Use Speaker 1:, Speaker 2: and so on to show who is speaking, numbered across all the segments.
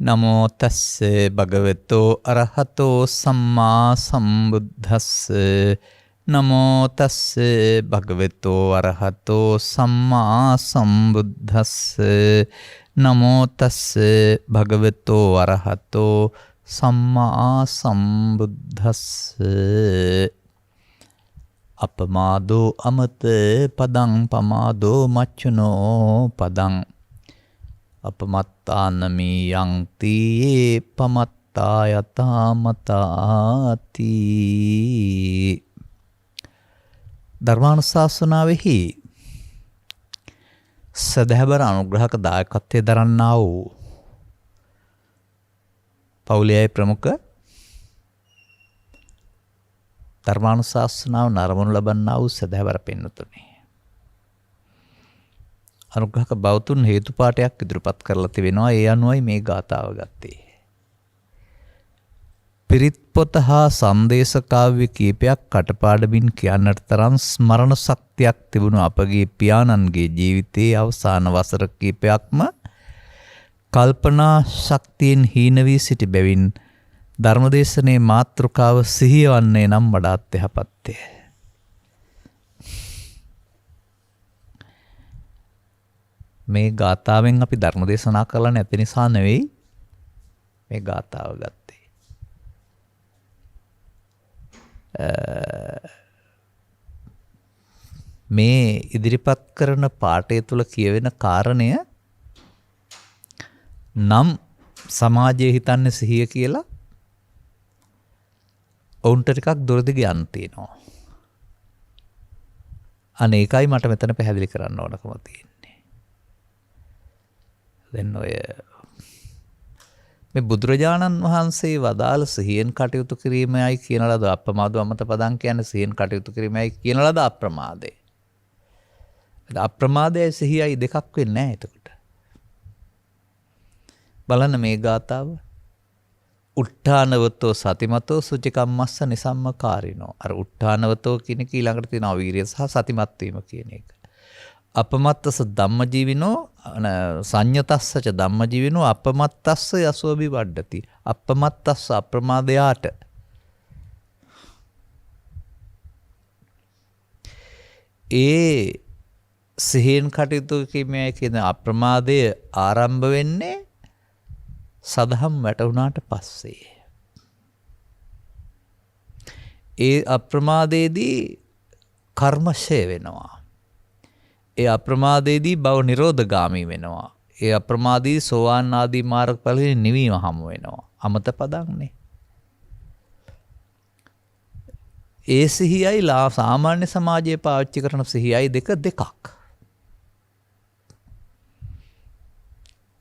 Speaker 1: නමෝ තස්ස භගවතෝ අරහතෝ සම්මා සම්බුද්දස්ස නමෝ තස්ස භගවතෝ අරහතෝ සම්මා සම්බුද්දස්ස නමෝ තස්ස භගවතෝ අරහතෝ සම්මා සම්බුද්දස්ස අපමාදෝ අමත පදං පමාදෝ මච්චුනෝ පදං අපමත්තානමී යන්ති පමත්තා යතාමතාති. ධර්මානුශාසනාවෙහි සදහැබර අනුග්‍රහක දායකත්වයේ දරන්නා වූ පවුලේ ප්‍රමුඛ ධර්මානුශාසනාව නරඹනු ලබන්නා වූ සදහැබර පින්නතුනි, අනුග්‍රහක බෞතුන් හේතුපාඨයක් ඉදිරිපත් කරලා තිබෙනවා. ඒ අනුවයි මේ ගාථාව ගත්තේ. පිරිත් පොත හා සංදේශ කාව්‍ය කීපයක් කටපාඩමින් කියන්නට තරම් ස්මරණ ශක්තියක් තිබුණු අපගේ පියාණන්ගේ ජීවිතයේ අවසාන වසර කීපයක්ම කල්පනා ශක්තියෙන් හීන වී සිටි බැවින් ධර්මදේශනයේ මාතෘකාව සිහිය වන්නේ නම් වඩාත් යහපත්ය. මේ ගාථාවෙන් අපි ධර්ම දේශනා කරලා නැති නිසා නෙවෙයි මේ ගාථාව ගත්තේ. මේ ඉදිරිපත් කරන පාඨය තුල කියවෙන කාරණය නම් සමාජයේ හිතන්නේ සිහිය කියලා ඔවුන්ට ටිකක් දුරදිග යන්න තියෙනවා. අනේකයි මට මෙතන පැහැදිලි කරන්න ඕනකම තියෙන්නේ. දැන් ඔය මේ බුදුරජාණන් වහන්සේ වදාළ සිහියෙන් කටයුතු කිරීමයි කියන ලද අප්‍රමාදව අමත පදං කියන්නේ සිහියෙන් කටයුතු කිරීමයි කියන ලද අප්‍රමාදේ. අප්‍රමාදයයි සිහියයි දෙකක් වෙන්නේ නැහැ එතකොට. බලන්න මේ ගාථාව. උට්ඨානවතෝ සතිමතෝ සුචිකම්මස්ස නිසම්මකාරිනෝ. අර උට්ඨානවතෝ කියන එක ඊළඟට තියෙනවා වීරිය සහ සතිමත් වීම කියන එක. අපමත්තස ධම්මජීවිනෝ සංයතස්සච ධම්මජීවිනෝ අපමත්තස්ස යසෝබි වඩ්ඩති. අපමත්තස්ස අප්‍රමාදයාට ඒ සිහියෙන් කටයුතු කිරීමේ කියන අප්‍රමාදය ආරම්භ වෙන්නේ සදහම් වැටුණාට පස්සේ. ඒ අප්‍රමාදයේදී කර්මශය වෙනවා. ඒ අප්‍රමාදයේදී භව නිරෝධගාමී වෙනවා. ඒ අප්‍රමාදී සෝවාන් ආදී මාර්ගඵලෙ නිවීම හමු වෙනවා. අමත පදන්නේ. ඒ සිහියයි සාමාන්‍ය සමාජයේ පාවිච්චි කරන සිහියයි දෙකක්.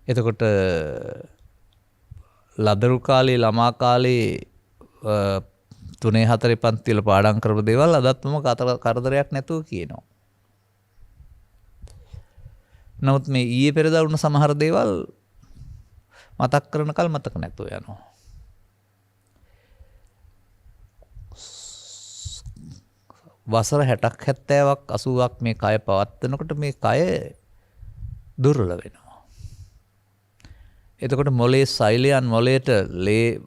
Speaker 1: එතකොට ලදරු කාලේ ළමා කාලේ 3-4 පන්ති වල පාඩම් කරපු දේවල් අදත් මම කරදරයක් නැතුව කියනවා. නමුත් මේ ඊයේ පෙරදා වුණ සමහර දේවල් මතක් කරන කල් මතක නැතුව යනවා. වසර 60ක් 70ක් 80ක් මේ කය පවත්වනකොට මේ කය දුර්වල වෙනවා. එතකොට මොලේ සෛලයන් මොලේට ලේ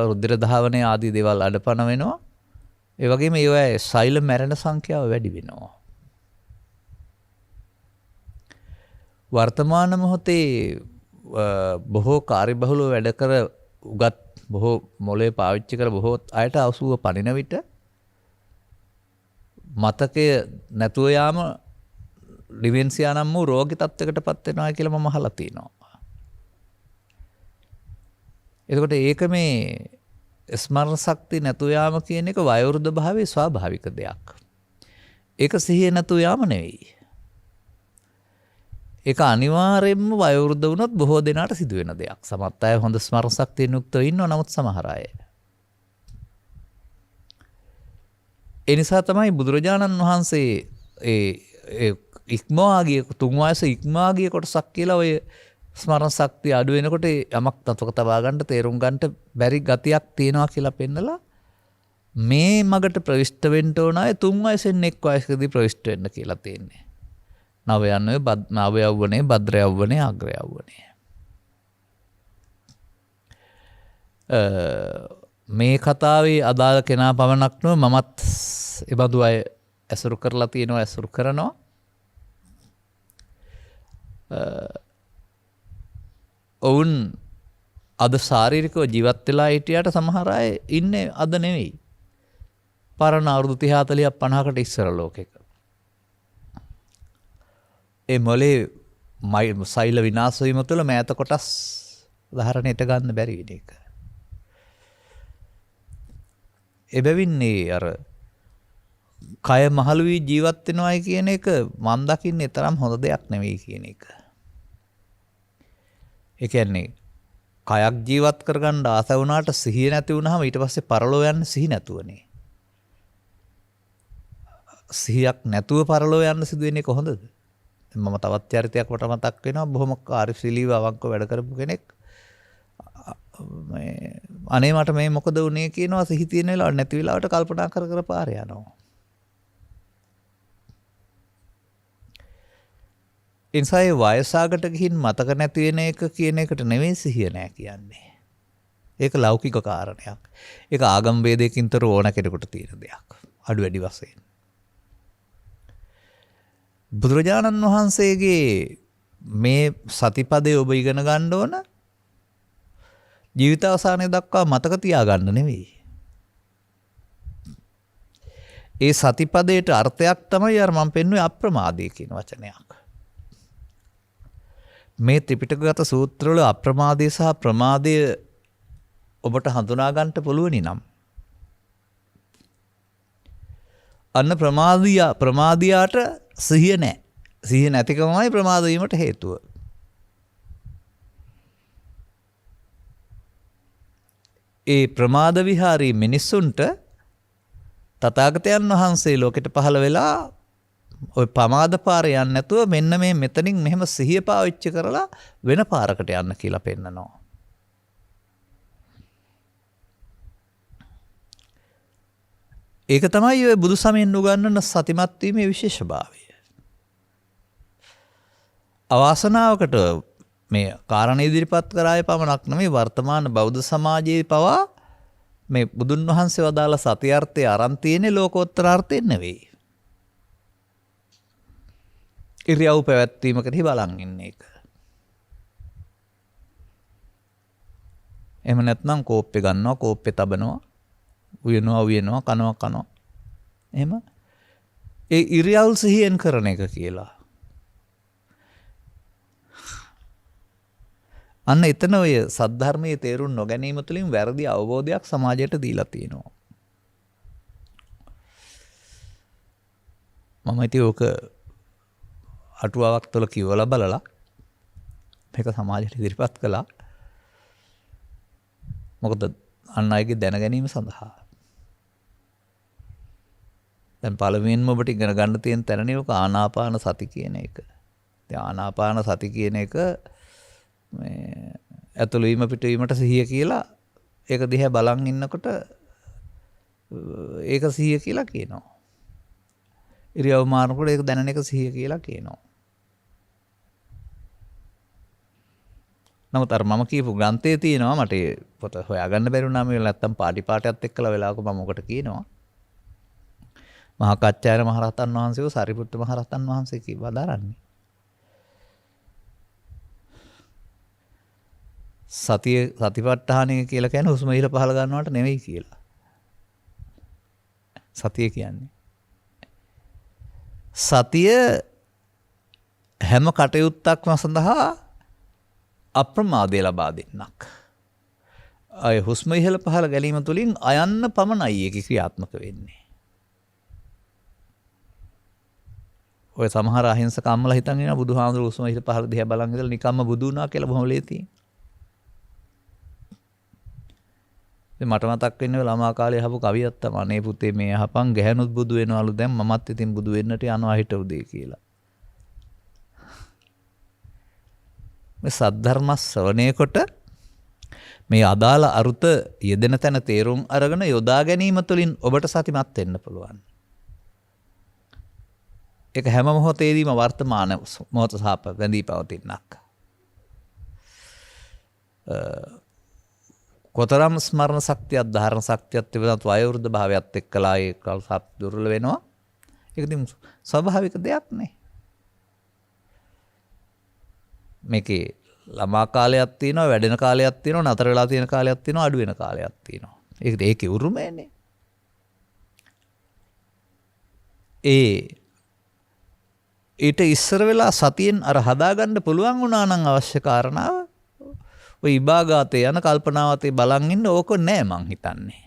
Speaker 1: රුධිර ධාවනය ආදී දේවල් අඩපණ වෙනවා. ඒ වගේම ඒවයේ සෛල මැරෙන සංඛ්‍යාව වැඩි වෙනවා. වර්තමාන මොහොතේ බොහෝ කාර්යබහුලව වැඩ කර උගත් බොහෝ මොලේ පාවිච්චි කර බොහෝ අයට අසුව පනින විට මතකය නැතුව යාම ඩිමෙන්සියා නම් වූ රෝගී තත්යකටපත් වෙනවා කියලා මම අහලා තියෙනවා. එතකොට ඒක මේ ස්මරණ ශක්තිය නැතුව යාම කියන එක වයෝවෘද්ධ භාවයේ ස්වාභාවික දෙයක්. ඒක සිහිය නැතුව යාම නෙවෙයි. ඒක අනිවාර්යයෙන්ම වයෝවෘද්ධ වුණොත් බොහෝ දෙනාට සිදුවෙන දෙයක්. සමහත් අය හොඳ ස්මරණ ශක්තියෙන් යුක්තව ඉන්නවා. නමුත් සමහර අය ඒ නිසා තමයි බුදුරජාණන් වහන්සේ ඒ ඉක්මවා ගිය තුන් වයස ඉක්මවා ගිය කොටසක් කියලා ඔය ස්මරණ ශක්තිය අඩු වෙනකොට යමක් තතක තබා ගන්න තේරුම් ගන්නට බැරි ගතියක් තියෙනවා කියලා පෙන්නලා මේ මගට ප්‍රවිෂ්ඨ වෙන්න ඕන අය තුන් වයසෙන් එක් වයසකදී ප්‍රවිෂ්ඨ වෙන්න කියලා තියෙන්නේ. නව යන්නේ නව යවුවනේ භද්‍ර යවුවනේ අග්‍ර යවුවනේ. මේ කතාවේ අදාළ කෙනා පමණක් නොව මමත් එබඳු අය ඇසුරු කරලා තියෙනවා ඇසුරු කරනවා. ඔවුන් අද ශාරීරිකව ජීවත් වෙලා හිටියට සමහර අය ඉන්නේ අද නෙවෙයි. පරණ අවුරුදු 30 40 50කට ඉස්සර ලෝකෙක. ඒ මොලේ සෛල විනාශ වීම තුළ මෑත කොටස් උදාහරණයට ගන්න බැරි වෙන එක. එබැවින් අර කය මහලු වී ජීවත් වෙනවයි කියන එක මම දකින්නේ තරම් හොඳ දෙයක් නෙවෙයි කියන එක. ඒ කියන්නේ කයක් ජීවත් කරගන්න ආස වුණාට සිහිය නැති වුණාම ඊට පස්සේ පරලෝ යන්න සිහි නැතුවනේ. සිහියක් නැතුව පරලෝ යන්න සිදු වෙන්නේ කොහොමද? මම තවත් චරිතයක් වට මතක් වෙනවා බොහොම කාර්යශීලීව අවංක වැඩ කරපු කෙනෙක්. අනේ මට මේ මොකද වුනේ කියනවා සිහි තියෙන වෙලාවට නැති වෙලාවට කල්පනා කර කර පාරේ යනවා. ඉන්සයි වයසාකට ගිහින් මතක නැති වෙන එක කියන එකට නෙවෙයි සිහිය නැහැ කියන්නේ. ඒක ලෞකික කාරණයක්. ඒක ආගම් වේදයකින්තර ඕන කෙනෙකුට තියෙන දෙයක්. අඩු වැඩි වශයෙන්. බුදුරජාණන් වහන්සේගේ මේ සතිපදේ ඔබ ඉගෙන ගන්න ඕන ජීවිත අවසානය දක්වා මතක තියාගන්න නෙවෙයි. ඒ සතිපදයට අර්ථයක් තමයි අර මම පෙන්වුවේ අප්‍රමාදය කියන වචනයක්. මේ ත්‍රිපිටකගත සූත්‍රවල අප්‍රමාදය සහ ප්‍රමාදය ඔබට හඳුනා ගන්නට පුළුවනි නම් අන්න ප්‍රමාදියාට සිහිය නැහැ. සිහිය නැතිකමයි ප්‍රමාද වීමට හේතුව. ඒ ප්‍රමාද විහාරී මිනිස්සුන්ට තථාගතයන් වහන්සේ ලෝකෙට පහළ වෙලා ඔය ප්‍රමාද පාරේ යන්නේ නැතුව මෙන්න මේ මෙතනින් මෙහෙම සිහිය පාවිච්චි කරලා වෙන පාරකට යන්න කියලා පෙන්නනවා. ඒක තමයි ඔය බුදු සමයෙන් උගන්වන සතිමත් වීමේ විශේෂභාවය. අවාසනාවකට මේ කාරණා ඉදිරිපත් කරාය පමණක් නෙමෙයි වර්තමාන බෞද්ධ සමාජයේ පවා මේ බුදුන් වහන්සේ වදාළ සතියර්ථය අරන් තියෙන්නේ ලෝකෝත්තර නෙවෙයි. ඉරියව් පැවැත්වීමකට බලන් ඉන්න එක. එහෙම නැත්නම් කෝප්පේ ගන්නවා කෝප්පේ තබනවා උයනවා කනවා. එහෙම ඒ ඉරියව් සිහියෙන් කරන එක කියලා. අන්න එතන ඔය සද්ධර්මයේ තේරුම් නොගැනීම තුළින් වැරදි අවබෝධයක් සමාජයට දීලා තියෙනවා. මම ඉතින් ඕක අටුවාවක් තුළ කියවලා බලලා මේක සමාජයට ඉදිරිපත් කළා. මොකද අන් අයගේ දැන ගැනීම සඳහා. දැන් පළමුවෙන්ම ඔබට ඉගෙන ගන්න තියෙන තැනනේ ඔක ආනාපාන සති කියන එක. ඉතින් ආනාපාන සති කියන එක මේ ඇතුළු වීම පිටවීමට සිහිය කියලා ඒක දිහා බලන් ඉන්නකොට ඒක සිහිය කියලා කියනවා. ඉරියව් මාරනකොට ඒක දැනන එක සිහිය කියලා කියනවා. නමුත් අර මම කියපු ග්‍රන්ථයේ තියෙනවා මට පොත හොයාගන්න බැරි වුණා මේ නැත්තම් පාටි පාටයත් එක්කලා වෙලාවක මම ඔකට කියනවා. මහා කච්චායන මහරහතන් වහන්සේව සාරිපුත්ත මහරහතන් වහන්සේ කිව්වදාරන්නේ. සතිපට්ඨානය කියලා කියන්නේ හුස්ම ඉහළ පහළ ගන්නවට නෙවෙයි කියලා. සතිය කියන්නේ. සතිය හැම කටයුත්තක්ම සඳහා අප්‍රමාදය ලබා දෙන්නක්. අය හුස්ම ඉහළ පහළ ගැනීම තුළින් අයන්න පමණයි ඒක ක්‍රියාත්මක වෙන්නේ. ඔය සමහර අහිංසක අම්මලා හිතන් ඉන්නවා බුදුහාමුදුරු හුස්ම ඉහළ පහළ දිහා බලන් ඉඳලා නිකම්ම බුදු වුණා කියලා බොහොම ලේසියි. මට මතක් වෙන්නේ ළමා කාලේ අහපු කවියක් තමයි අනේ පුතේ මේ අහපන් ගැහණුත් බුදු වෙනවලු දැන් මමත් ඉතින් බුදු වෙන්නට යනවා හිට උදේ කියලා. මේ සද්ධර්ම ශ්‍රවණය කොට මේ අදාළ අරුත යෙදෙන තැන තේරුම් අරගෙන යොදා ගැනීම තුළින් ඔබට සතිමත් වෙන්න පුළුවන්. ඒක හැම මොහොතේදීම වර්තමාන මොහොත සහ වැඳී පවතිනක්. කොතරම් ස්මරණ ශක්තියක් ධාරණ ශක්තියක් තිබුණත් වයෝවෘද්ධ භාවයත් එක්කලා ඒ කල්ප දුර්වල වෙනවා. ඒක ඉතින් ස්වභාවික දෙයක් නේ. මේකේ ළමා කාලයක් තියෙනවා, වැඩෙන කාලයක් තියෙනවා, නතර වෙලා තියෙන කාලයක් තියෙනවා, අඩු වෙන කාලයක් තියෙනවා. ඒකේ උරුමයනේ. ඊට ඉස්සර වෙලා සතියෙන් අර හදාගන්න පුළුවන් වුණා නම් අවශ්‍ය කාරණාව ඔය ඉබාගාතේ යන කල්පනාවතේ බලන් ඉන්න ඕක නෑ මං හිතන්නේ.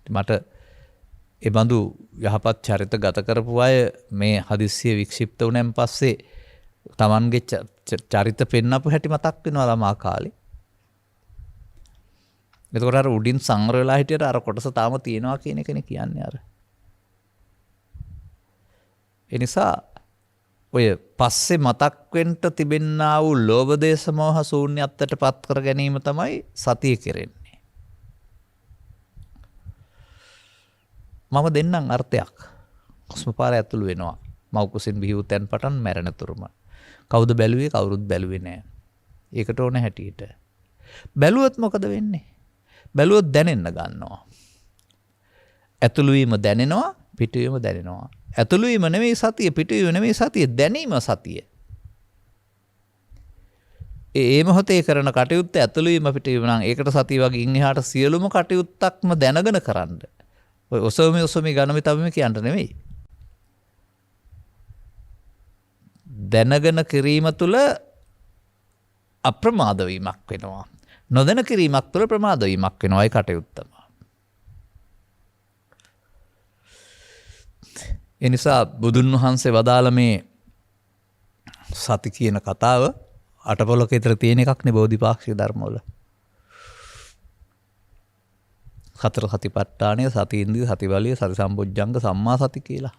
Speaker 1: මට ඒ බඳු යහපත් චරිත ගත කරපු අය මේ හදිස්සිය වික්ෂිප්ත වුණෙන් පස්සේ Tamanගේ චරිත පෙන්නපු හැටි මතක් වෙනවා ළමා කාලේ. එතකොට අර උඩින් සංවර වෙලා හිටියට අර කොටස තාම තියෙනවා කියන එකනේ කියන්නේ අර. ඒ නිසා ඔය පස්සේ මතක් වෙන්න තිබෙන්නා වූ ලෝභ දේශ මොහ ශූන්‍යත්වයට පත් කර ගැනීම තමයි සතිය කෙරෙන්නේ. මම දෙන්නම් අර්ථයක්. හුස්ම පාර ඇතුළු වෙනවා. මව් කුසින් බිහි වූ තැන් පටන් මැරෙන තුරුම. කවුද බැලුවේ කවුරුත් බැලුවේ නෑ. ඒකට ඕන හැටියට. බැලුවොත් මොකද වෙන්නේ? බැලුවොත් දැනෙන්න ගන්නවා. ඇතුළු වීම දැනෙනවා, පිටවීම දැනෙනවා. ඇතුළු වීම නෙමෙයි සතිය, පිටවීම නෙමෙයි සතිය, දැනීම සතිය. ඒ මොහොතේ කරන කටයුත්ත ඇතුළු වීම පිටවීම නම් ඒකට සතිය වගේ ඉන් එහාට සියලුම කටයුත්තක්ම දැනගෙන කරන්න. ඔය ඔසෝමි ගණමි තවමි කියන්න නෙමෙයි. දැනගෙන කිරීම තුළ අප්‍රමාද වීමක් වෙනවා. නොදැන කිරීමක් තුළ ප්‍රමාද වීමක් වෙනවා. ඒ කටයුත්තම. ඒ නිසා බුදුන් වහන්සේ වදාළ මේ සති කියන කතාව අටපොලක විතර තියෙන එකක් නේ බෝධිපාක්ෂික ධර්මවල. සතර සතිපට්ඨානය, සති ඉන්ද්‍රිය, සති බලය, සති සම්බොජ්ජංග, සම්මා සති කියලා.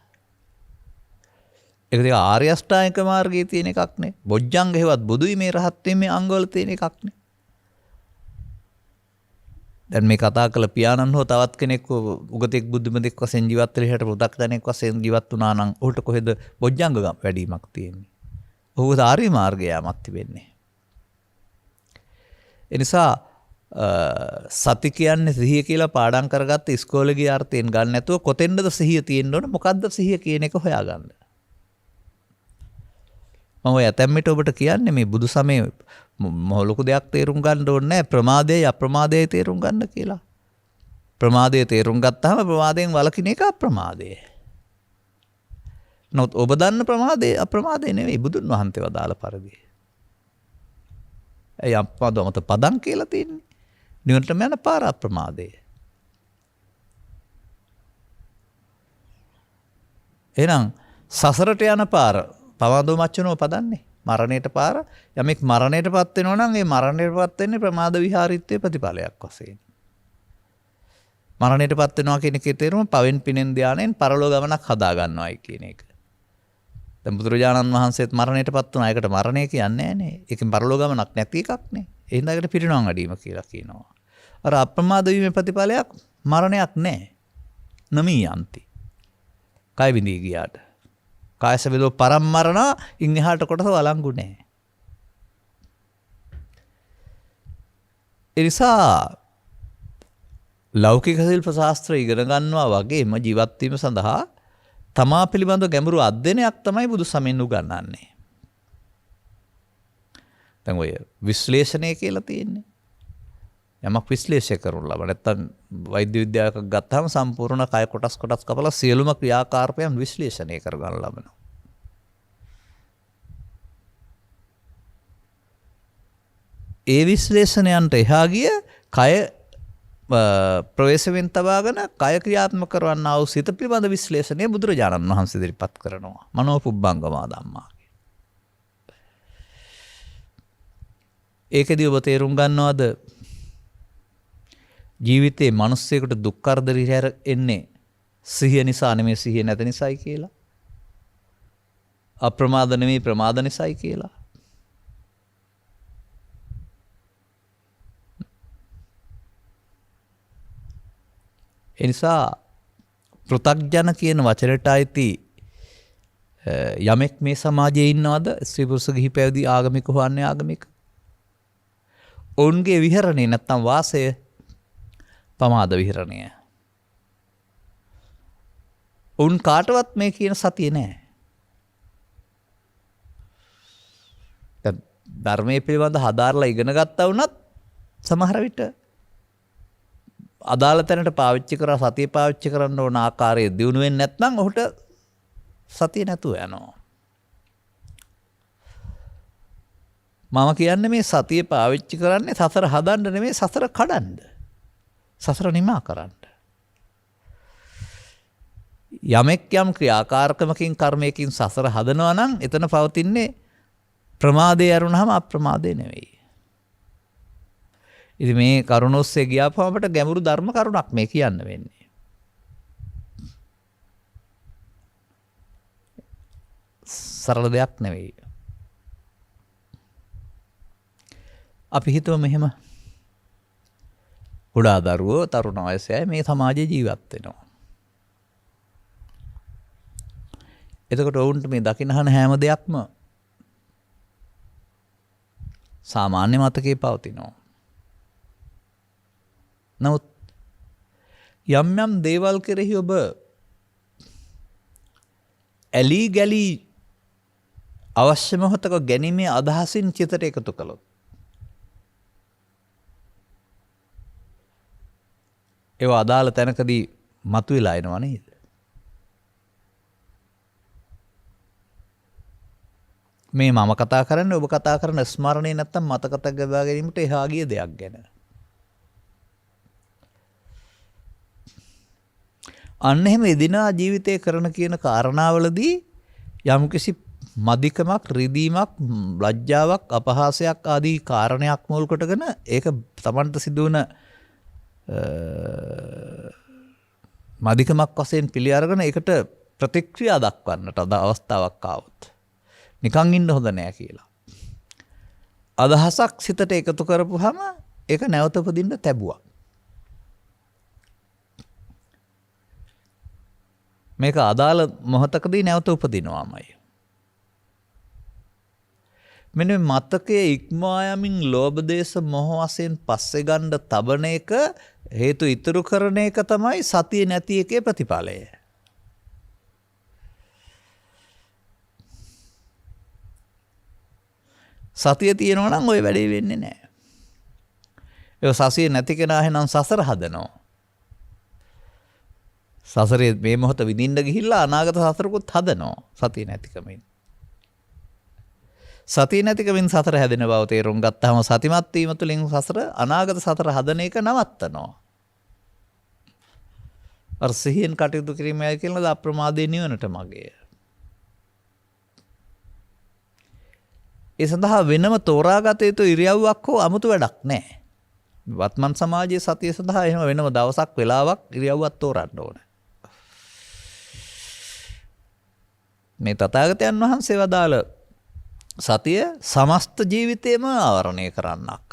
Speaker 1: ඒක දෙක ආර්ය අෂ්ටාංගික මාර්ගයේ තියෙන එකක් නේ. බොජ්ජංග හේවත් බුදුයි මේ රහත් වීමේ අංගවල තියෙන එකක් නේ. දැන් මේ කතා කළ පියාණන් හෝ තවත් කෙනෙක් උගතෙක් බුද්ධිමතෙක් වශයෙන් ජීවත් වෙලා හිට පු탁ජනෙක් වශයෙන් ජීවත් වුණා නම් ඔහුට කොහෙද බොජ්ජංග වැඩිමක් තියෙන්නේ? ඔහුට ආර්ය මාර්ගය යමක් තිබෙන්නේ. ඒ නිසා සති කියන්නේ සිහිය කියලා පාඩම් කරගත්ත ඉස්කෝලේ ගිය අර්ථයෙන් ගන්න නැතුව කොතෙන්ද සිහිය තියෙන්න ඕන, මොකද්ද සිහිය කියන එක හොයාගන්න. මම ඔය ඇතැම්මිට ඔබට කියන්නේ මේ බුදු සමයේ ලොකු දෙයක් තේරුම් ගන්න ඕනේ නැහැ. ප්‍රමාදයයි අප්‍රමාදයයි තේරුම් ගන්න කියලා. ප්‍රමාදය තේරුම් ගත්තාම ප්‍රමාදයෙන් වළකින එක අප්‍රමාදය. නමුත් ඔබ දන්න ප්‍රමාදය අප්‍රමාදය නෙවෙයි බුදුන් වහන්සේ වදාළ පරිදි. ඒ අප්‍රමාදවමත පදං කියලා තියෙන්නේ. නිවනටම යන පාර අප්‍රමාදය. එහෙනම් සසරට යන පාර පවාදෝ මච්චනෝ පදන්නේ. මරණයට පාර. යමෙක් මරණයටපත් වෙනවා නම් ඒ මරණයටපත් වෙන්නේ ප්‍රමාද විහාරීත්වයේ ප්‍රතිඵලයක් වශයෙන්. මරණයටපත් වෙනවා කියන එකේ තේරුම පවෙන් පිනෙන් ධානයෙන් පරලෝ ගමනක් හදා ගන්නවායි කියන එක. දැන් බුදුරජාණන් වහන්සේත් මරණයටපත් වුණා. ඒකට මරණය කියන්නේ නෑනේ. ඒකෙන් පරලෝ ගමනක් නැති එකක් නේ. ඒ හින්දා ඒකට පිරිනවම් අඩීම කියලා කියනවා. අර අප්‍රමාද වීමේ ප්‍රතිඵලයක් මරණයක් නෑ. නමී යන්ති. කය විඳී ගියාට. කායස වේදෝ පරම්මරණ ඉන් එහාට කොටස වළංගු නැහැ. ඒ නිසා ලෞකික ශිල්ප ශාස්ත්‍ර ඉගෙන ගන්නවා වගේම ජීවත් වීම සඳහා තමා පිළිබඳ ගැඹුරු අධ්‍යයනයක් තමයි බුදු සමයෙන් උගන්වන්නේ. දැන් ඔය විශ්ලේෂණය කියලා තියෙන්නේ. යමක් විශ්ලේෂණය කරනු ලබ නැත්නම් වෛද්‍ය විද්‍යාවක ගත්තාම සම්පූර්ණ කය කොටස් කපලා සියලුම ක්‍රියාකාරකයන් විශ්ලේෂණය කරගන්න ලබනවා. ඒ විශ්ලේෂණයන්ට එහා ගිය කය ප්‍රවේශයෙන් තබාගෙන කය ක්‍රියාත්මක කරවන්නා වූ සිත පිළිබඳ විශ්ලේෂණය බුදුරජාණන් වහන්සේ ඉදිරිපත් කරනවා. මනෝපුබ්බංගමා ධම්මා. ඒකදී ඔබ තේරුම් ගන්නවද ජීවිතේ මිනිස්සෙකුට දුක් කරදර ඉර එන්නේ සිහිය නිසා නෙමෙයි සිහිය නැත නිසායි කියලා. අප්‍රමාද නෙමෙයි ප්‍රමාද නිසායි කියලා. ඒ නිසා පෘථග්ජන කියන වචනට අයිති යමෙක් මේ සමාජයේ ඉන්නවද? ස්ත්‍රී පුරුෂ ගිහි පැවිදි ආගමික හොන්නේ ආගමික ඔවුන්ගේ විහරණය නැත්තම් වාසය පමාද විහරණය. ඔවුන් කාටවත් මේ කියන සතිය නෑ. ධර්මයේ පිළිබඳ හදාarලා ඉගෙන ගත්තා වුණත් සමහර විට අදාළ තැනට පාවිච්චි කරලා සතිය පාවිච්චි කරන්න ඕන ආකාරය දියුණු වෙන්නේ නැත්නම් ඔහුට සතිය නැතුව යනවා. මම කියන්නේ මේ සතිය පාවිච්චි කරන්නේ සසර හදන්න නෙමෙයි සසර කඩන්න. සසර නිමා කරන්න. යමෙක් යම් ක්‍රියාකාරකමකින් කර්මයකින් සසර හදනවා නම් එතන පවතින්නේ ප්‍රමාදේ අරුණාම අප්‍රමාදේ නෙවෙයි. ඉතින් මේ කරුණ ඔස්සේ ගියාපම අපට ගැඹුරු ධර්ම කරුණක් මේ කියන්න වෙන්නේ. සරල දෙයක් නෙවෙයි. අපි හිතුව මෙහෙම කුඩා දරුවෝ තරුණ වයසේ මේ සමාජයේ ජීවත් වෙනවා. එතකොට ඔවුන්ට මේ දකින්න හැම දෙයක්ම සාමාන්‍ය මතකයේ පවතිනවා. නමුත් යම් යම් දේවල් කෙරෙහි ඔබ ඇලී ගැලී අවශ්‍ය මොහොතක ගැනීමේ අදහසින් චිතට එකතු කළොත් ඒවා අදාළ තැනකදී මතුවලා එනවා නේද? මේ මම කතා කරන්නේ ඔබ කතා කරන ස්මරණේ නැත්තම් මතකතක් ගබා ගැනීමට එහා ගිය දෙයක් ගැන. අන්න එහෙම එදිනා ජීවිතේ කරන කියන කාරණාවලදී යම්කිසි මදිකමක්, රිදීමක්, ලැජ්ජාවක්, අපහාසයක් ආදී කාරණයක් මුල් කොටගෙන ඒක Tamanට සිදුවන මදිකමක් වශයෙන් පිළි අරගෙන ඒකට ප්‍රතික්‍රියා දක්වන්නට අද අවස්ථාවක් ආවොත් නිකන් ඉන්න හොඳ නෑ කියලා. අදහසක් සිතට එකතු කරපුවාම ඒක නැවත උපදින්න තැබුවා. මේක අදාළ මොහොතකදී නැවත උපදිනවාමයි. මෙන්න මතකයේ ඉක්මවා යමින් ලෝභ දේශ මොහ වශයෙන් පස්සේ ගන්න තබන එක හේතු ඉතුරු කරන එක තමයි සතිය නැති එකේ ප්‍රතිඵලය. සතිය තියෙනවා නම් ওই වැඩේ වෙන්නේ නැහැ. ඒ සතිය නැති කෙනා එහෙනම් සසර හදනවා. සසරේ මේ මොහොත විඳින්න ගිහිල්ලා අනාගත සසරකුත් හදනවා සතිය නැතිකමින්. සතිය නැතිකමින් සසර හැදෙන බව තේරුම් ගත්තාම සතිමත් වීම තුළින් සසර අනාගත සසර හදන එක නවත්තනවා. අර සිහියෙන් කටයුතු කිරීමයි කියනද අප්‍රමාදයේ නිවනට මගය. ඒ සඳහා වෙනම තෝරාගත යුතු ඉරියව්වක් හෝ 아무තු වැඩක් නැහැ. වත්මන් සමාජයේ සතිය සඳහා එහෙම වෙනම දවසක් වෙලාවක් ඉරියව්වක් තෝරන්න ඕන. මේ තථාගතයන් වහන්සේ වදාළ සතිය සමස්ත ජීවිතේම ආවරණය කරන්නක්.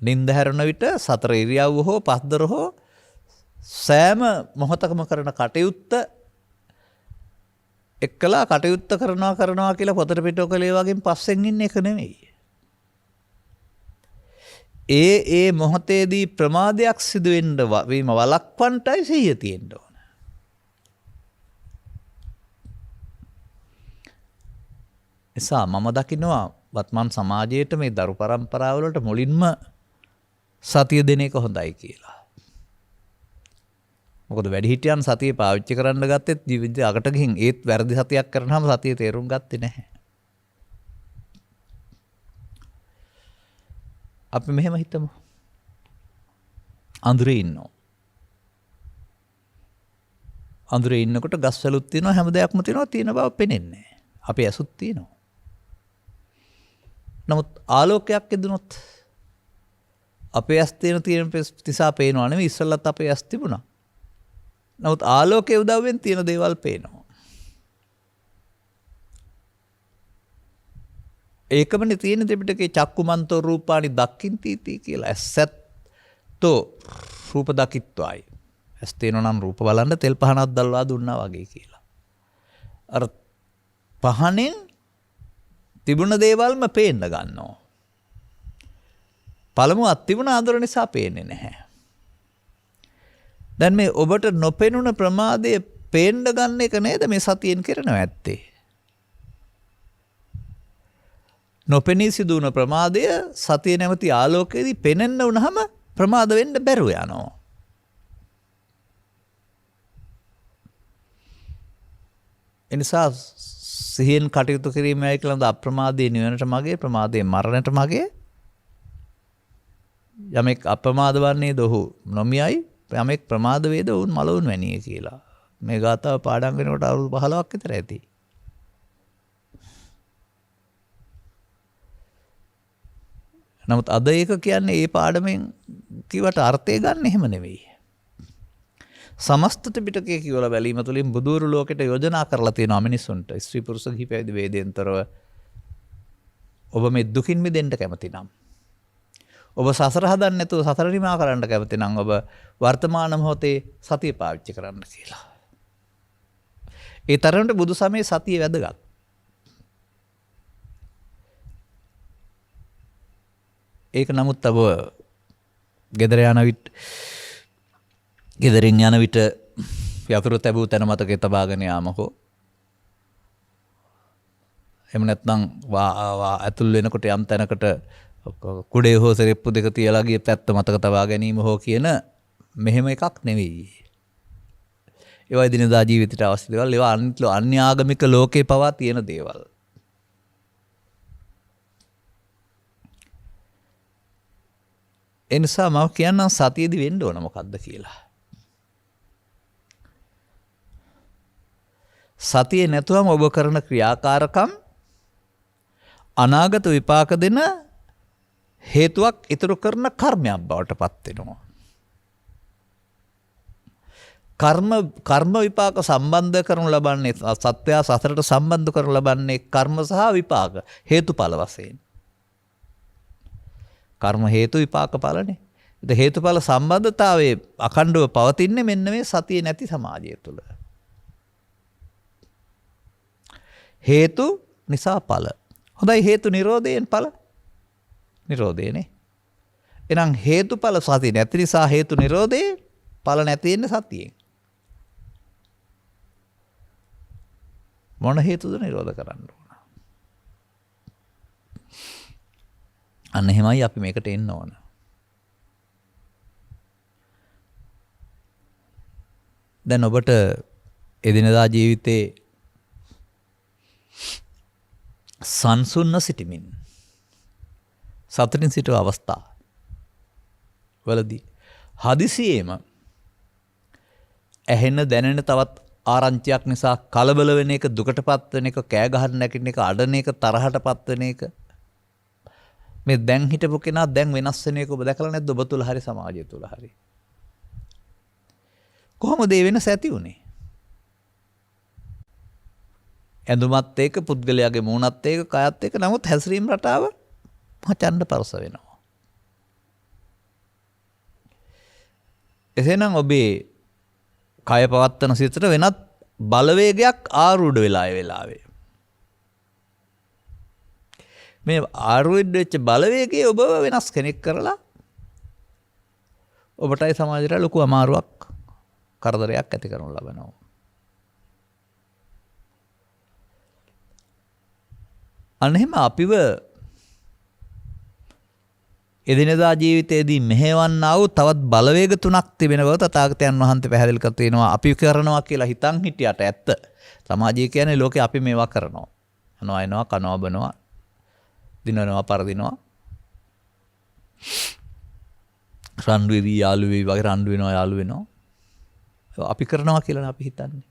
Speaker 1: නින්ද හැරෙන විට සතර ඉරියව්ව හෝ පස්දර හෝ සෑම මොහොතකම කරන කටයුත්ත එක්කලා කටයුත්ත කරනවා කියලා පොතට පිටෝකලේ වගේ පස්සෙන් ඉන්න එක නෙමෙයි. ඒ මොහොතේදී ප්‍රමාදයක් සිදු වෙන්න වීම වළක්වන්නටයි සිහිය තියෙන්න ඕන. එසා මම දකිනවා වත්මන් සමාජයේට මේ දරු පරම්පරාව වලට මුලින්ම සතිය දෙන එක හොඳයි කියලා. මොකද වැඩිහිටියන් සතිය පාවිච්චි කරන්න ගත්තෙත් ජීවිතය අකට ගිහින් ඒත් වැරදි සතියක් කරනවාම සතිය තේරුම් ගත්තේ නැහැ. අපි මෙහෙම හිතමු. අඳුරේ ඉන්නවා. අඳුරේ ඉන්නකොට ගස්වලුත් තියෙනවා හැම දෙයක්ම තියෙනවා තියෙන බව පේන්නේ නැහැ. අපි ඇසුත් තියෙනවා. නමුත් ආලෝකයක් එදුනොත් අපේ ඇස් තියෙන තිසා පේනවා නෙවෙයි ඉස්සෙල්ලත් අපේ ඇස් තිබුණා. නමුත් ආලෝකයේ උදව්වෙන් තියෙන දේවල් පේනවා. ඒකමනේ තියෙන දෙපිටකේ චක්කුමන්තෝ රූපානි දක්ඛින්ති කියලා. ඇසත්තෝ රූප දකිත්වයි. ඇස් තියෙනවා නම් රූප බලන්න තෙල් පහනක් දැල්වා දුන්නා වගේ කියලා. අර පහනෙන් තිබුණ දේවල්ම පේන්න ගන්නවා. පළමුව අත්තිබුණ ආදර නිසා පේන්නේ නැහැ. දැන් මේ ඔබට නොපෙනුන ප්‍රමාදය පේන්න ගන්න එක නේද මේ සතියෙන් කරනව ඇත්තේ. නොපෙනී සිදුවන ප්‍රමාදය සතිය නැමැති ආලෝකයේදී පෙනෙන්න වුණාම ප්‍රමාද වෙන්න බැරුව යනවා. එනිසා සිහියෙන් කටයුතු කිරීමයි කියලා අප්‍රමාදයේ නිවනට මගේ ප්‍රමාදයේ මරණයට මගේ යමෙක් අප්‍රමාද වන්නේ දොහු නොමියයි යමෙක් ප්‍රමාද වේද වුන් මලවුන් වැනිය කියලා. මේ ගාථාව පාඩම් වෙනකොට අවුරුදු 15ක් විතර ඇති. නමුත් අද ඒක කියන්නේ ඒ පාඩමෙන් කිවට අර්ථය ගන්න එහෙම නෙවෙයි. සමස්ත ත්‍රිපිටකය කියවලා බැලීම තුළින් බුදුරු ලෝකෙට යෝජනා කරලා තියෙනවා මිනිසුන්ට ස්ත්‍රී පුරුෂ ගිහි පැවිදි වේදෙන්තරව ඔබ මේ දුකින් මිදෙන්න කැමති නම් ඔබ සසර හදන්න නැතුව සසර නිමා කරන්න කැමති නම් ඔබ වර්තමාන මොහොතේ සතිය පාවිච්චි කරන්න කියලා. ඒ තරමට බුදු සමයේ සතිය වැදගත්. ඒක නමුත් අබ ගෙදරින් යන විට යතුරු තැබූ තැන මතකේ තබාගෙන යාමකෝ. එහෙම නැත්නම් ඇතුල් වෙනකොට යම් තැනකට කුඩේ හෝ සෙරෙප්පු දෙක තියලා ගිය පැත්ත මතක තබා ගැනීම හෝ කියන මෙහෙම එකක් නෙවෙයි. ඒවා දිනදා ජීවිතයට අවශ්‍ය දේවල්. ඒවා අන්‍ය ආගමික ලෝකේ පවා තියෙන දේවල්. එනිසා මම කියන්නම් සතියේදී වෙන්න ඕන මොකද්ද කියලා. සතියේ නැතුවම ඔබ කරන ක්‍රියාකාරකම් අනාගත විපාක දෙන හේතුවක් ඉතුරු කරන කර්මයක් බවට පත් වෙනවා. කර්ම විපාක සම්බන්ධ කරනු ලබන්නේ සත්‍යය සසරට සම්බන්ධ කරනු ලබන්නේ කර්ම සහ විපාක හේතුඵල වශයෙන්. කර්ම හේතු විපාක ඵලනේ. ඒ හේතුඵල සම්බන්ධතාවයේ අඛණ්ඩව පවතින්නේ මෙන්න මේ සතිය නැති සමාජය තුළ. හේතු නිසා ඵල. හොඳයි හේතු නිරෝධයෙන් ඵල නිරෝධයනේ. එහෙනම් හේතුඵල සතිය නැති නිසා හේතු නිරෝධේ ඵල නැති වෙන්නේ සතියෙන්. මොන හේතුද නිරෝධ කරන්න ඕන? අන්න එහෙමයි අපි මේකට එන්න ඕන. දැන් ඔබට එදිනදා ජීවිතේ සංසුන්ව සිටමින් සතුටින් සිටව අවස්ථා වලදී හදිසියේම ඇහෙන දැනෙන තවත් ආරංචියක් නිසා කලබල වෙන එක, දුකටපත් වෙන එක, කෑ ගහන්න නැගිටින එක, අඬන එක, තරහටපත් වෙන එක, මේ දැන් හිටපු කෙනා දැන් වෙනස් වෙන එක ඔබ දැකලා නැද්ද? ඔබ තුල හරි සමාජය තුල හරි. කොහොමද ඒ වෙනස ඇති වුනේ? ඇඳුමත් එක්ක, පුද්ගලයාගේ මූණත් එක්ක, කයත් එක්ක, නමුත් හැසිරීම රටාව මචන්න පරස වෙනවා. එසේනම් ඔබේ කය පවත්තන සිතට වෙනත් බලවේගයක් ආරූඪ වෙලා ඒ වෙලාවේ. මේ ආරූඪ වෙච්ච බලවේගය ඔබ වෙනස් කෙනෙක් කරලා ඔබටයි සමාජයට ලොකු අමාරුවක්, කරදරයක් ඇති කරනු ලබනවා. අන්න එහෙම අපිව එදිනෙදා ජීවිතයේදී මෙහෙවන්නා වූ තවත් බලවේග තුනක් තිබෙන බව තථාගතයන් වහන්සේ පැහැදිලි කර තියෙනවා. අපි කරනවා කියලා හිතන් හිටියට ඇත්ත. සමාජය කියන්නේ ලෝකේ අපි මේවා කරනවා. අනවා එනවා, කනවා බනවා, දිනනවා, පරදිනවා. රණ්ඩු වෙවි, යාළු වෙවි වගේ රණ්ඩු වෙනවා, යාළු වෙනවා. අපි කරනවා කියලා අපි හිතන්නේ.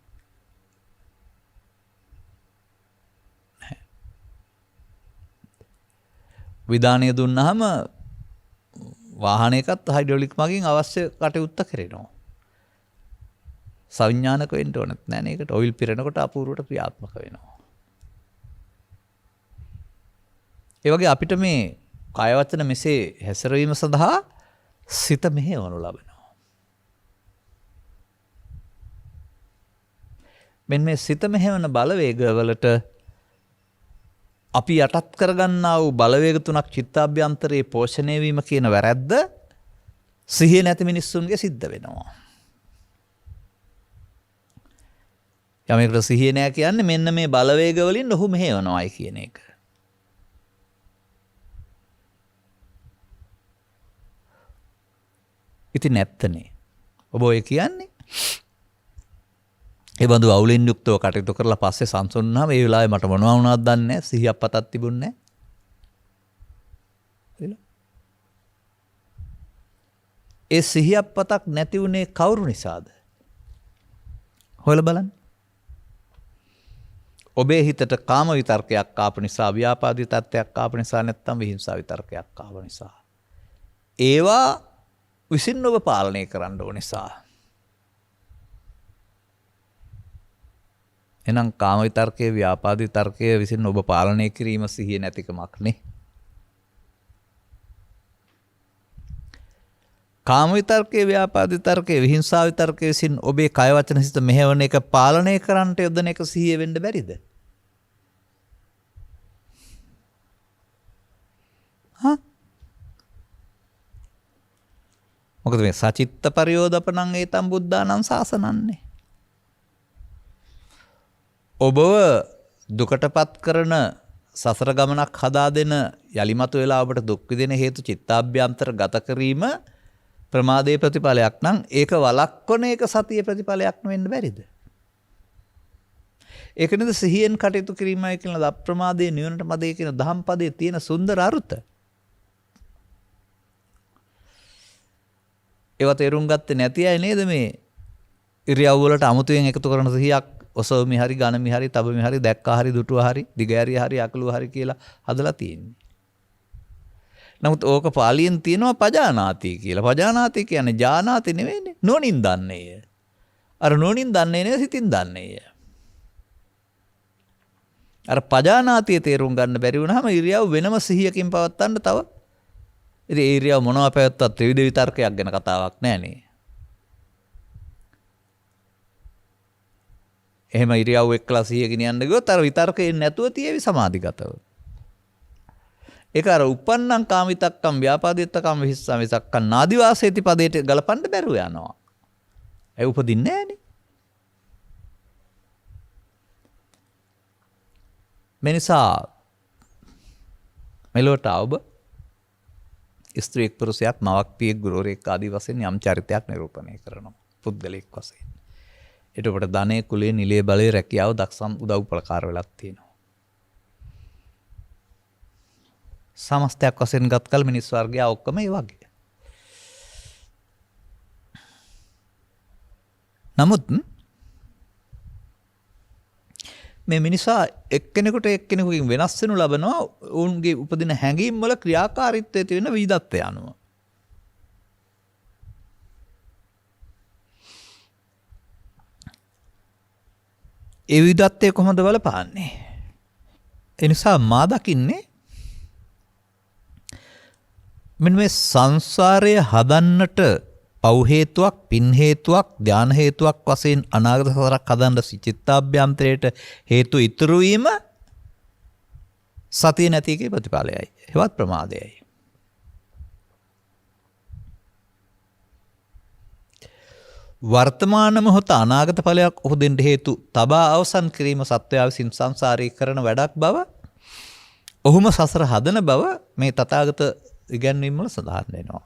Speaker 1: විධානය දුන්නාම වාහනයකත් හයිඩ්‍රොලික් මගින් අවශ්‍ය කටයුත්ත කරනවා. සංඥානක වෙන්න ඕනෙත් නැහැ නේ. ඒකට ඔයිල් පිරෙනකොට අපූර්වට ක්‍රියාත්මක වෙනවා. ඒ වගේ අපිට මේ කාය වචන මෙසේ හැසිරවීම සඳහා සිත මෙහෙවනු ලබනවා. මෙන්න මේ සිත මෙහෙවන බලවේගවලට අපි යටත් කරගන්නා වූ බලවේග තුනක් චිත්තාභ්‍යන්තරයේ පෝෂණය වීම කියන වැරැද්ද සිහිය නැති මිනිස්සුන්ගේ සිද්ධ වෙනවා. යමෙකුට සිහිය නැහැ කියන්නේ මෙන්න මේ බලවේග වලින් ඔහු මෙහෙවනවායි කියන එක. ඉතින් නැත්තනේ. ඔබ ඔය කියන්නේ ඒ බඳු අවුලින් යුක්තව කටයුතු කරලා පස්සේ සංසුන් වුණාම ඒ වෙලාවේ මට මොනවා වුණාද දන්නේ නැහැ. සිහියක් පතක් තිබුණේ නැහැ. ඒ සිහියක් පතක් නැති වුණේ කවුරු නිසාද? හොයලා බලන්න. ඔබේ හිතට කාම විතර්කයක් ආපු නිසා, ව්‍යාපාදී තත්ත්වයක් ආපු නිසා, නැත්නම් විහිංසා විතර්කයක් ආව නිසා. ඒවා විසින් ඔබ පාලනය කරන්න ඕන නිසා. එහෙනම් කාම විතර්කයේ, ව්‍යාපාදී තර්කයේ විසින් ඔබ පාලනය කිරීම සිහිය නැතිකමක් නේ. කාම විතර්කයේ, ව්‍යාපාදී තර්කයේ, විහිංසා විතර්කයේ විසින් ඔබේ කය වචන සිත මෙහෙවන එක පාලනය කරන්නට යොදන එක සිහිය වෙන්න බැරිද? මොකද මේ සචිත්ත පරියෝදපණං ඒතම් බුද්ධානං සාසනන්නේ. ඔබව දුකටපත් කරන සසර ගමනක් හදා දෙන යලිමතු වෙලා ඔබට දුක් විඳින හේතු චිත්තාභ්‍යන්තර ගත කිරීම ප්‍රමාදයේ ප්‍රතිඵලයක් නම් ඒක වළක්වන එක සතියේ ප්‍රතිඵලයක් වෙන්න බැරිද? ඒක නේද සිහියෙන් කටයුතු කිරීමයි කියන අප්‍රමාදයේ නිවනට මදේ කියන දහම් පදයේ තියෙන සුන්දර අරුත. ඒවා තේරුම් ගත්තේ නැති අය නේද මේ ඉරියව් වලට අමුතුවෙන් එකතු කරන සිහියක් ඔසවමි හරි ගණමි හරි තබමි හරි දැක්කා හරි දුටුවා හරි දිගෑරිය හරි අකලුවා හරි කියලා හදලා තියෙන්නේ. නමුත් ඕක පාලියෙන් තියෙනවා පජානාති කියලා. පජානාති කියන්නේ ජානාති නෙවෙයිනේ. නෝනින් දන්නේය. අර නෝනින් දන්නේ නෙවෙයි සිතින් දන්නේය. අර පජානාතිය තේරුම් ගන්න බැරි වුණාම ඉරියව් වෙනම සිහියකින් පවත්තන්න තව ඉතින් ඒ ඉරියව් මොනවා පැවැත්වුවත් ත්‍රිවිධ විතර්කයක් ගැන කතාවක් නෑනේ. එහෙම ඉරියව් එක්කලා සිහිය ගෙනියන්න ගියොත් අර විතර්කයෙන් නැතුව තියේවි සමාධිගතව. ඒක අර උප්පන්නං කාමිතක්කම් ව්‍යාපාදිතක්කම් විහිස්සමිසක්කම් නාදිවාසේති පදයට ගලපන්න බැරුව යනවා. ඒ උපදින්නේ නෑනේ. මෙනිසා මෙලොවට ඔබ ස්ත්‍රීක් පුරුෂයෙක් මවක් පියෙක් ගුරුවරයෙක් ආදී වශයෙන් යම් චරිතයක් නිරූපණය කරනවා පුද්ගලයෙක් වශයෙන්. එතකොට ධනෙ කුලේ නිලයේ බලයේ රැකියාව දක්ෂම් උදව් උපකාර වෙලක් තියෙනවා. සමස්තයක් වශයෙන් ගත්කල් මිනිස් වර්ගය ඔක්කොම ඒ වගේ. නමුත් මේ මිනිසා එක්කෙනෙකුට එක්කෙනෙකුගෙන් වෙනස් වෙනු ලබනවා ඔවුන්ගේ උපදින හැඟීම් වල ක්‍රියාකාරීත්වයේ තියෙන විවිධත්වය අනුව. ඒ විවිධත්වය කොහොමද බලපාන්නේ? ඒ නිසා මා දකින්නේ මෙන්න මේ සංසාරය හදන්නට පව් හේතුවක්, පින් හේතුවක්, ධාන හේතුවක් වශයෙන් අනාගත සසරක් හදන්න චිත්තාභ්‍යන්තරයට හේතු ඉතුරු වීම සතිය නැති එකේ ප්‍රතිඵලයයි. හෙවත් ප්‍රමාදයයි. වර්තමාන මොහොත අනාගත ඵලයක් උපදින්න හේතු තබා අවසන් කිරීම සත්වයා විසින් සංසාරේ කරන වැඩක් බව, ඔහුම සසර හදන බව මේ තථාගත ඉගැන්වීම් වල සඳහන් වෙනවා.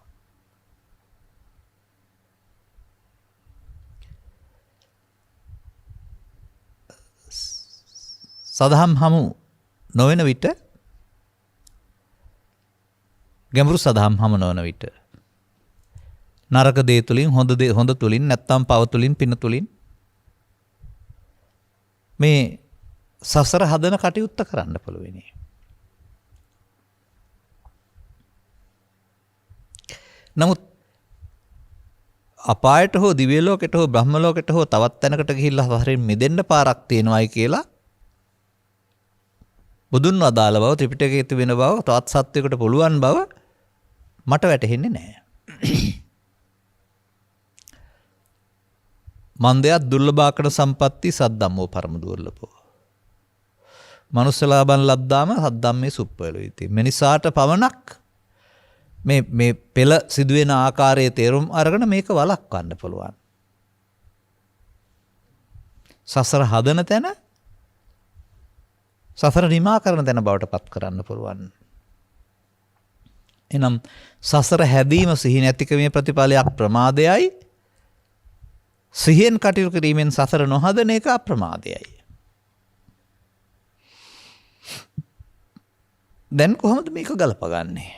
Speaker 1: සදහම් හමු නොවන විට, ගැඹුරු සදහම් හමු නොවන විට නරක දේ තුලින් හොඳ තුලින් නැත්තම් පව තුලින් පින තුලින් මේ සසර හදන කටයුත්ත කරන්න පුළුවනි. නමුත් අපායට හෝ දිව්‍ය ලෝකයට හෝ බ්‍රහ්ම ලෝකයට හෝ තවත් තැනකට ගිහිල්ලා සසරෙන් මිදෙන්න පාරක් තියෙනවායි කියලා බුදුන් වදාළ බව, ත්‍රිපිටකයේ තිබෙන බව, තවත් සත්වයකට පුළුවන් බව මට වැටහෙන්නේ නැහැ. මන්දයක් දුර්ලභාකරණ සම්පatti සද්දම්මෝ පරම දුර්ලභෝ. මනුස්ස ලාභන් ලද්දාම සද්ධම්මේ සුප්පලෝයිති. මිනිසාට පමණක් මේ පෙළ සිදුවෙන ආකාරයේ තේරුම් අරගෙන මේක වළක්වන්න පුළුවන්. සසර හදන තැන සසර නිමා කරන තැන බවට පත් කරන්න පුළුවන්. එනම් සසර හැදීම සිහි නැතිකමේ ප්‍රතිඵලයක් ප්‍රමාදයයි. සිහියෙන් කටයුතු කිරීමෙන් සසර නොහදන එක අප්‍රමාදයයි. දැන් කොහොමද මේක ගලපගන්නේ?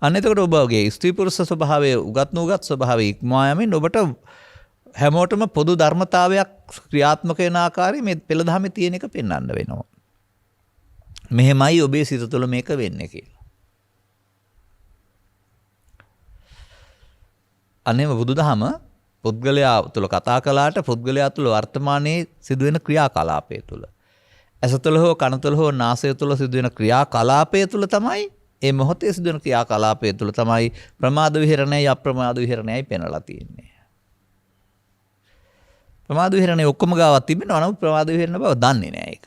Speaker 1: අන්න එතකොට ඔබගේ ස්ත්‍රී පුරුෂ ස්වභාවය උගත් නුගත් ස්වභාවය ඉක්මවා යමින් ඔබට හැමෝටම පොදු ධර්මතාවයක් ක්‍රියාත්මක වෙන ආකාරය මේ පෙළ දහමේ තියෙන එක පෙන්වන්න වෙනවා. මෙහෙමයි ඔබේ සිත තුළ මේක වෙන්නේ කියලා. අනේම බුදුදහම පුද්ගලයා තුළ කතා කළාට පුද්ගලයා තුළ වර්තමානයේ සිදුවෙන ක්‍රියාකලාපය තුළ ඇස තුළ හෝ කන තුළ හෝ නාසය තුළ සිදුවෙන ක්‍රියාකලාපය තුළ තමයි ඒ මොහොතේ සිදුවෙන ක්‍රියාකලාපය තුළ තමයි ප්‍රමාද විහරණයයි අප්‍රමාද විහරණයයි පෙන්වලා තියෙන්නේ. ප්‍රමාද විහරණය ඔක්කොම ගාවක් තිබෙනවා නමුත් ප්‍රමාද විහරණ බව දන්නේ නැහැ ඒක.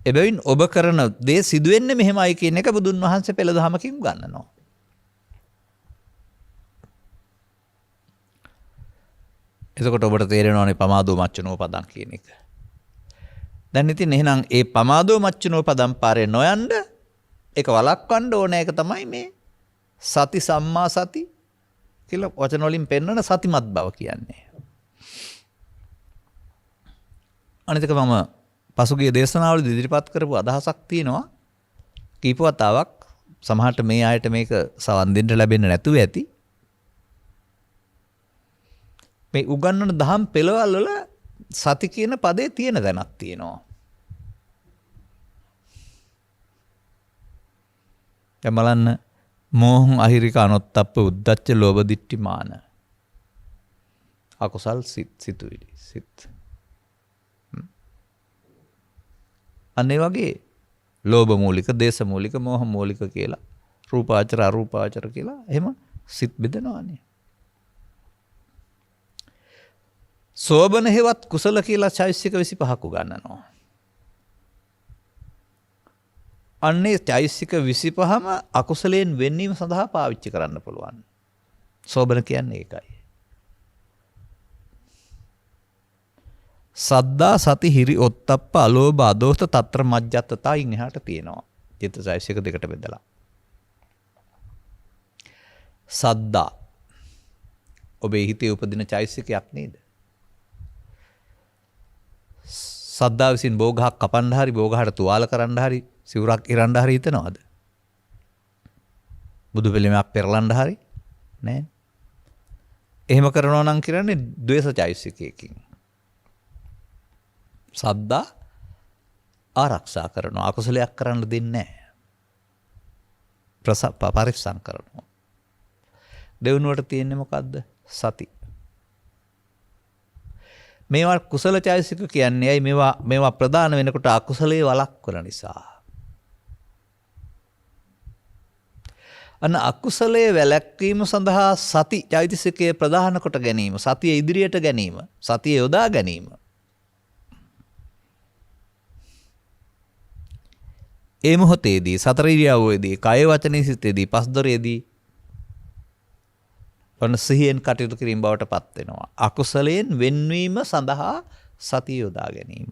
Speaker 1: එබැවින් ඔබ කරන දේ සිදුවෙන්නේ මෙහෙමයි කියන එක බුදුන් වහන්සේ පෙළ දහමකින් උගන්වනවා. එතකොට ඔබට තේරෙනවානේ පමාදෝ මච්චනෝ පදං කියන එක. දැන් ඉතින් එහෙනම් ඒ පමාදෝ මච්චනෝ පදං පාරේ නොයන්න ඒක වළක්වන්න ඕන එක තමයි මේ සති සම්මා සති කියලා වචන වලින් පෙන්වන සතිමත් බව කියන්නේ. අනිත් එක මම පසුගිය දේශනාවලදී ඉදිරිපත් කරපු අදහසක් තියෙනවා. කීප වතාවක් සමහරට මේ ආයත මේක සවන් දෙන්න ලැබෙන්නේ නැතුව ඇති. මේ උගන්වන දහම් පෙළවල් වල සති කියන පදේ තියෙන දැනක් තියෙනවා. දැන් බලන්න මෝහං අහිරික අනොත්තප්ප උද්දච්ච ලෝභ දිට්ඨි මාන. අකුසල් සිතුවිලි සිත්. අනේ වගේ ලෝභ මූලික, දේශ මූලික, මෝහ මූලික කියලා රූපාචර අරූපාචර කියලා එහෙම සිත් බෙදනවානේ. සෝබන හේවත් කුසල කියලා චෛසික 25ක් උගන්වනවා. අන්නේ චෛසික 25ම අකුසලයෙන් වෙන්වීම සඳහා පාවිච්චි කරන්න පුළුවන්. සෝබන කියන්නේ ඒකයි. සද්දා සති හිරි ඔත්තප්ප අලෝභ අදෝෂ තත්‍ර මජ්ජත්තතයින් එහාට තියෙනවා. චිත්ත චෛසික දෙකට බෙදලා. සද්දා ඔබේ හිතේ උපදින චෛසිකයක් නේද? සද්දා විසින් බෝගහක් කපන්න හරි බෝගහට තුවාල කරන්න හරි සිවුරක් ඉරන්න හරි හිතනවද? බුදු පිළිමයක් පෙරලන්න හරි නෑ. එහෙම කරනවා නම් කරන්නේ ද්වේෂ චෛසිකයකින්. සද්දා ආරක්ෂා කරනවා අකුසලයක් කරන්න දෙන්නේ නැහැ. පරිස්සම් කරනවා. දෙවනුවට තියෙන්නේ මොකද්ද? සති. මේවා කුසල චෛසික කියන්නේ ඇයි මේවා ප්‍රදාන වෙනකොට අකුසලයේ වළක්වන නිසා. අන්න අකුසලයේ වැළැක්වීම සඳහා සති චෛතසිකයේ ප්‍රදාන කොට ගැනීම, සතිය ඉදිරියට ගැනීම, සතිය යොදා ගැනීම. ඒ මොහොතේදී සතර ඉරියව්වේදී කය වචනේ සිතේදී පස්දරයේදී ඔන්න සිහියෙන් කටයුතු කිරීම බවට පත් වෙනවා. අකුසලයෙන් වෙන්වීම සඳහා සතිය යොදා ගැනීම.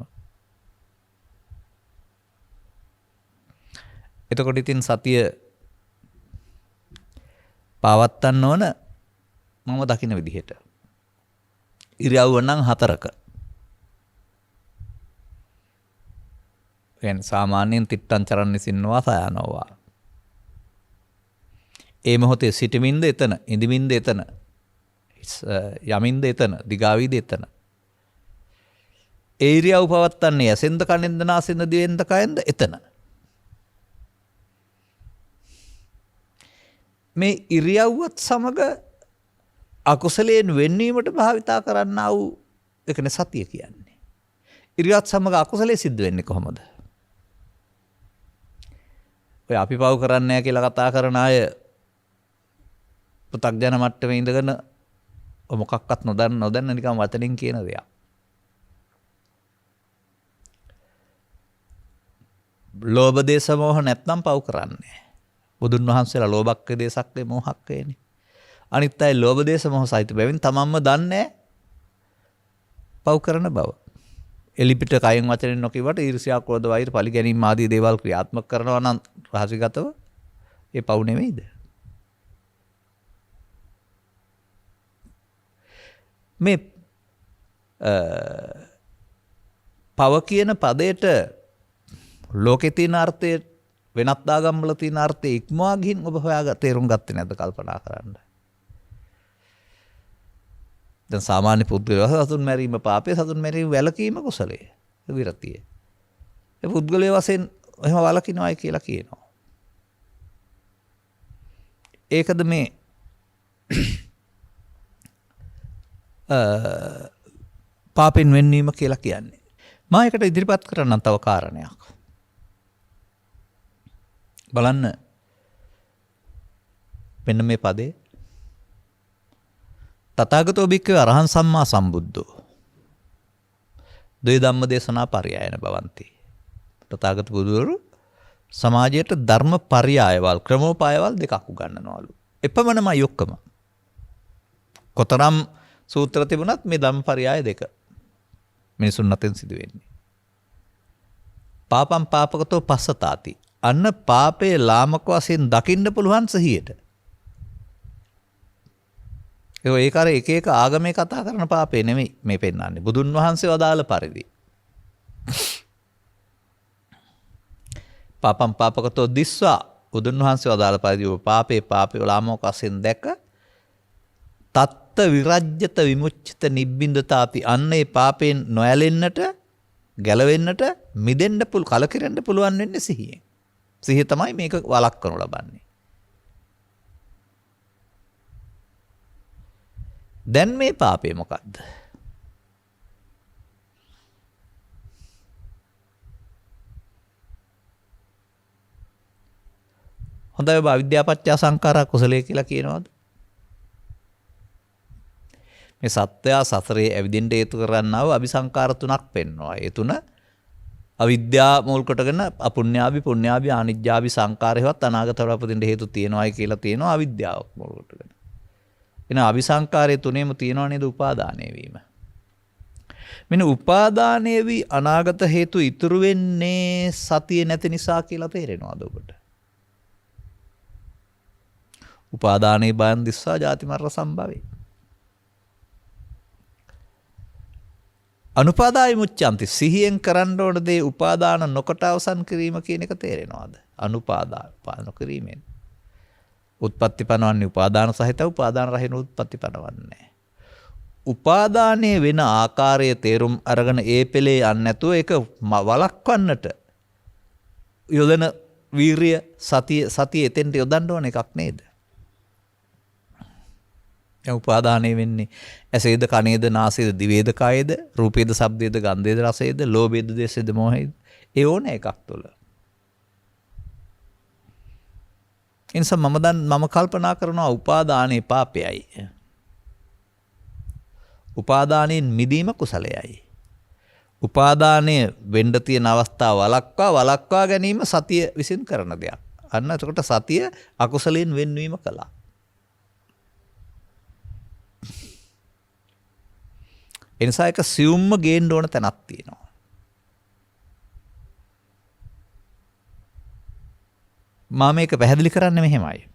Speaker 1: එතකොට ඉතින් සතිය පවත්වන්න ඕන මම දකින විදිහට. ඉරියව්ව නම් 4ක. කියන්නේ සාමාන්‍යයෙන් තිට්ටං චරන්න සින්නවා සයනවා. ඒ මොහොතේ සිටමින්ද එතන, ඉඳමින්ද එතන, යමින්ද එතන, දිගාවිද එතන. ඒ ඉරියව් පවත්වන්නේ ඇසෙන්ද කනෙන්ද නාසෙන්ද දිවෙන්ද කයෙන්ද එතන. මේ ඉරියව්වත් සමග අකුසලයෙන් වෙන්වීමට භාවිතා කරන්නා වූ එකනේ සතිය කියන්නේ. ඉරියව්වත් සමග අකුසලයේ සිද්ධ වෙන්නේ කොහොමද? ඔය අපි පව් කරන්නේ නැහැ කියලා කතා කරන අය පු탁ජන මට්ටමේ ඉඳගෙන මොකක්වත් නොදන්න නිකන් වචනින් කියන දෙයක්. ලෝභ දේශ මොහ නැත්නම් පව් කරන්නේ. බුදුන් වහන්සේලා ලෝභක්ක දේශක්කේ මොහක්කේනේ. අනිත් අය ලෝභ දේශ මොහ සහිත බැවින් තමන්ම දන්නේ පව් කරන බව. එලිපිට කයෙන් වචනෙන් නොකියවට ඊර්ෂ්‍යා ක්‍රෝධ වෛර පලි ගැනීම ආදී දේවල් ක්‍රියාත්මක කරනවා නම් රහසිගතව ඒ පව් නෙවෙයිද? මේ පව කියන පදයට ලෝකේ තියෙන අර්ථය වෙනත් ආගම්වල තියෙන අර්ථය ඉක්මවා ගිහින් ඔබ හොයාගන්න තේරුම් ගත්තේ නැද්ද කල්පනා කරන්න. දැන් සාමාන්‍ය පුද්ගලයා සතුන් මැරීම පාපේ, සතුන් මැරීම වැළකීම කුසලයේ විරතිය. ඒ පුද්ගලයා වශයෙන් එහෙම වළකිනවායි කියලා කියනවා. ඒකද මේ පාපෙන් වෙන්වීම කියලා කියන්නේ. මා එකට ඉදිරිපත් කරන්න තව කාරණයක්. බලන්න මෙන්න මේ පදේ තථාගතෝ භික්ඛවේ අරහං සම්මා සම්බුද්ධෝ ද්වේ ධම්ම දේශනා පරයයන භවಂತಿ. තථාගත බුදුවරු සමාජයට ධර්ම පරයයවල් ක්‍රමෝපායවල් දෙකක් උගන්වනවලු. එපමණමයි ඔක්කොම. කොතරම් සූත්‍ර තිබුණත් මේ ධම්ම පරයය දෙක මිනිසුන් අතෙන් සිදු වෙන්නේ. පාපම් පාපකතෝ පස්සතාති. අන්න පාපේ ලාමක වශයෙන් දකින්න පුළුවන් සිහියට. ඒක අර එක එක ආගමේ කතා කරන පාපේ නෙමෙයි මේ පෙන්වන්නේ. බුදුන් වහන්සේ වදාළ පරිදි. පාපම් පාපකතෝ දිස්වා බුදුන් වහන්සේ වදාළ පරිදි පාපේ ලාමක වශයෙන් දැක තත්ත විරජ්‍යත විමුච්ඡිත නිබ්බින්දතාපි අන්නේ පාපෙන් නොයැලෙන්නට ගැලවෙන්නට මිදෙන්න කලකිරෙන්න පුළුවන් වෙන්නේ සිහියෙන්. සිහිය තමයි මේක වළක්වනු ලබන්නේ. දැන් මේ පාපේ මොකද්ද? හොඳයි ඔබ අවිද්‍යාපච්චය සංඛාරා කුසලයේ කියලා කියනවාද? මේ සත්‍යය සසරේ ඇවිදින්න හේතු කරන්නා වූ අபிසංකාර තුනක් පෙන්වනවා. ඒ තුන අවිද්‍යාව මුල් කොටගෙන අපුඤ්ඤාභි පුඤ්ඤාභි ආනිජ්ජාභි සංකාරේවත් අනාගත වලපදින්න හේතු තියෙනවායි කියලා තියෙනවා අවිද්‍යාව මුල් කොටගෙන. එන අபிසංකාරයේ තුනේම තියෙනවා නේද උපාදානය වීම. මෙන්න උපාදානය වී අනාගත හේතු ඉතුරු වෙන්නේ සතිය නැති නිසා කියලා තේරෙනවද ඔබට? උපාදානේ බයං දිස්සා ජාති මරණ සම්භවේ. අනුපාදාය මුච්ඡanti සිහියෙන් කරන්න ඕන දේ උපාදාන නොකොට අවසන් කිරීම කියන එක තේරෙනවද? අනුපාදාන කිරීමෙන් උත්පත්ති පනවන්නේ උපාදාන සහිතව උපාදාන රහිත උත්පත්ති පනවන්නේ. උපාදානයේ වෙන ආකාරයේ තේරුම් අරගෙන ඒ පෙළේ යන්නේ නැතුව ඒක වළක්වන්නට යොදන වීරිය සතිය එතෙන්ට යොදන්න ඕන එකක් නේද? උපාදානය වෙන්නේ ඇසේද කනේද නාසයේද දිවේද කායේද රූපේද ශබ්දේද ගන්ධේද රසේද ලෝභේද දේශේද මොහේද ඒ ඕන එකක් තුළ. එනිසා මම කල්පනා කරනවා උපාදානයේ පාපයයි. උපාදානයෙන් මිදීම කුසලයයි. උපාදානයේ වෙන්න තියෙන අවස්ථාව වළක්වා ගැනීම සතිය විසින් කරන දෙයක්. අන්න එතකොට සතිය අකුසලයෙන් වෙන්වීම කළා. එනිසා එක සියුම්ම ගේන්න ඕන තැනක් තියෙනවා. මම මේක පැහැදිලි කරන්නේ මෙහෙමයි.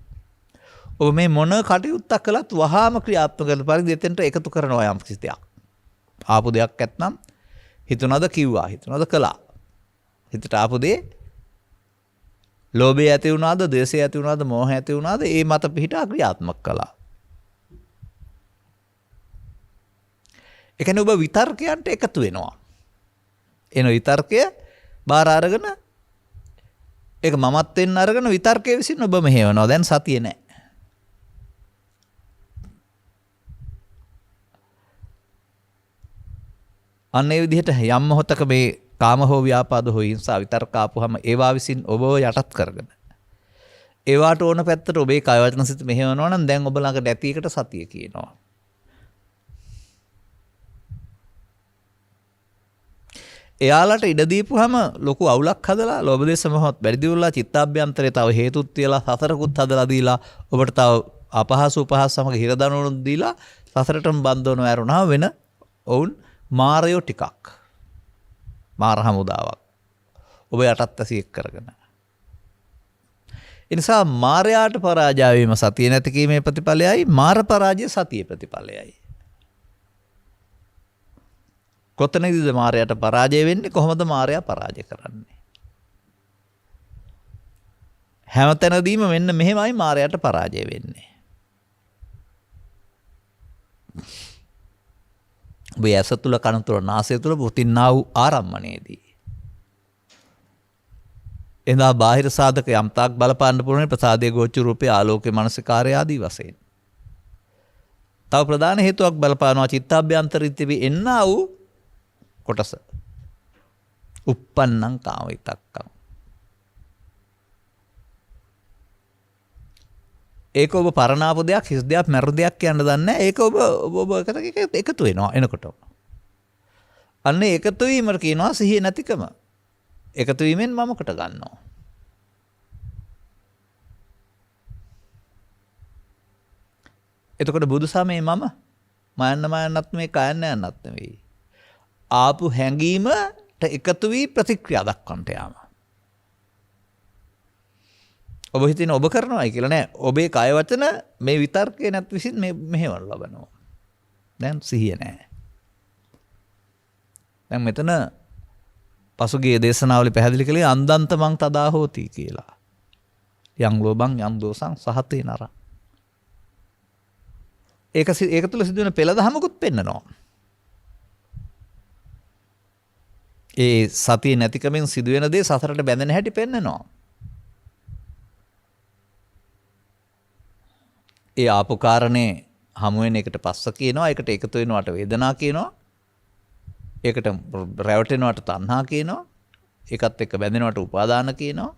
Speaker 1: ඔබ මේ මොන කටයුත්තක් කළත් වහාම ක්‍රියාත්මක කරන පරිදි එතෙන්ට එකතු කරනවා යම් කිසි දෙයක්. ආපු දෙයක් නැත්නම් හිතුණාද කිව්වා, හිතුණාද කළා. හිතට ආපු දේ ලෝභය ඇති වුණාද, ද්වේෂය ඇති වුණාද, මෝහය ඇති වුණාද ඒ මත පිහිටා ක්‍රියාත්මක කළා. ඒ කියන්නේ ඔබ විතර්කයන්ට එකතු වෙනවා. එන විතර්කය බාර අරගෙන ඒක මමත් වෙන්න අරගෙන විතර්කයේ විසින් ඔබ මෙහෙවනවා. දැන් සතිය නැහැ. අන්න ඒ විදිහට යම් මොහොතක මේ කාම හෝ ව්‍යාපාද හෝ හිංසා විතර්ක ආපුවම ඒවා විසින් ඔබව යටත් කරගෙන ඒවාට ඕන පැත්තට ඔබේ කය වචන සිත මෙහෙවනවා නම් දැන් ඔබ ළඟ නැති එකට සතිය කියනවා. එයාලට ඉඩ දීපුවාම ලොකු අවුලක් හදලා ලෝභ දේශ මොහොත් බැරිදිවලා චිත්තාභ්‍යන්තරේ තව හේතුත් තියලා සසරකුත් හදලා දීලා ඔබට තව අපහාස උපහාස සමග හිර දනවනුත් දීලා සසරටම බන්ධවන වැරුණා වෙන ඔවුන් මාරයෝ ටිකක් මාර හමුදාවක් ඔබ යටත් ඇසියෙක් කරගෙන. ඒ නිසා මාරයාට පරාජය වීම සතිය නැති කීමේ ප්‍රතිඵලයයි මාර පරාජය සතියේ ප්‍රතිඵලයයි. කොතනදීද මාරයාට පරාජය වෙන්නේ කොහොමද මාරයා පරාජය කරන්නේ? හැමතැනදීම මෙන්න මෙහෙමයි මාරයාට පරාජය වෙන්නේ. ඔබ ඇස තුල කන තුල නාසය තුල පුතින්නා වූ ආරම්මණයේදී එදා බාහිර සාධක යම් තාක් බලපාන්න පුළුවන් ප්‍රසාදයේ ගෝචර රූපේ ආලෝකයේ මානසිකාරය ආදී වශයෙන්. තව ප්‍රධාන හේතුවක් බලපානවා චිත්තාභ්‍යන්තරින් තිබි එන්නා වූ කොටස. uppannam කාම විතක්කම්. ඒක ඔබ පරණාපු දෙයක් හිස් දෙයක් මරු දෙයක් කියන්න දන්නේ නැහැ. ඒක ඔබ එකතු වෙනවා එනකොට. අන්න එකතු වීමට කියනවා සිහිය නැතිකම. එකතු වීමෙන් මමකට ගන්නවා. එතකොට බුදු සමයේ මම මායන්නත් මේ කයන්න යන්නත් නෙවෙයි. ආපු හැඟීමට එකතු වී ප්‍රතික්‍රියා දක්වන්නට යාම. ඔබ හිතන ඔබ කරනවායි කියලා නෑ. ඔබේ කය වචන මේ විතර්කේ නැත් විසින් මේ මෙහෙවන ලබනවා. දැන් සිහිය නෑ. දැන් මෙතන පසුගිය දේශනාවල පැහැදිලි කළේ අන්දන්ත මං තදා හෝති කියලා. යම් ලෝභං යම් දෝසං සහතේ නර. ඒක තුල සිදුවෙන පෙළ දහමකුත් පෙන්නනවා. ඒ සතිය නැතිකමෙන් සිදුවෙන දේ සසරට බැඳෙන හැටි පෙන්නනවා. ඒ ආපු කාරණේ හමු වෙන එකට පස්ස කියනවා. ඒකට එකතු වෙනවට වේදනා කියනවා. ඒකට රැවටෙනවට තණ්හා කියනවා. ඒකත් එක්ක බැඳෙනවට උපාදාන කියනවා.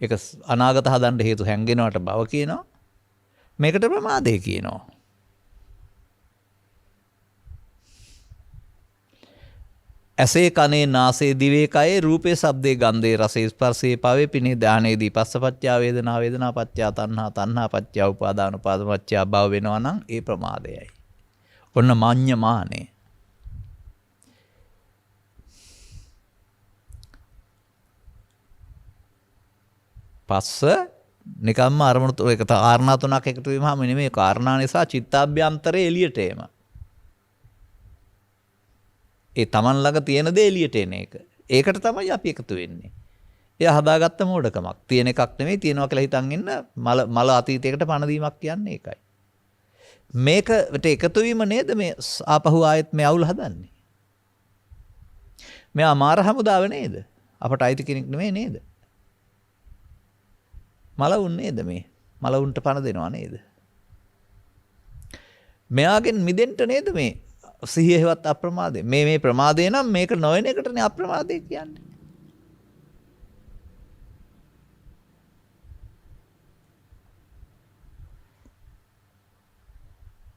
Speaker 1: ඒක අනාගත හදන්න හේතු හැංගෙනවට භව කියනවා. මේකට ප්‍රමාදය කියනවා. ඇසේ කනේ නාසයේ දිවේ කයේ රූපේ ශබ්දේ ගන්ධේ රසේ ස්පර්ශේ පවේ පිනේ දානේදී පස්සපච්චා වේදනා වේදනා පච්චා තණ්හා තණ්හා පච්චා උපාදාන උපාදාන පච්චා භව වෙනවා නම් ඒ ප්‍රමාදයයි. ඔන්න මාඤ්ඤ මානේ. පස්ස නිකම්ම අරමුණු ඒක කාරණා තුනක් එකතු වීමම නෙමෙයි කාරණා නිසා චිත්තාභ්‍යන්තරේ එළියට එම. ඒ Taman ළඟ තියෙන දේ එළියට එන එක. ඒකට තමයි අපි එකතු වෙන්නේ. එයා හදාගත්ත මෝඩකමක්. තියෙන එකක් නෙමෙයි තියෙනවා කියලා හිතන් ඉන්න මල අතීතයකට පණ දීමක් කියන්නේ ඒකයි. මේකට එකතු වීම නේද මේ ආපහු ආයෙත් මේ අවුල් හදන්නේ. මෙයා මාර හමුදාව නේද? අපට අයිති කෙනෙක් නෙමෙයි නේද? මලවුන් නේද මේ? මලවුන්ට පණ දෙනවා නේද? මෙයාගෙන් මිදෙන්න නේද මේ සිහිය හේවත් අප්‍රමාදේ. මේ ප්‍රමාදේ නම් මේක නොවන එකටනේ අප්‍රමාදේ කියන්නේ.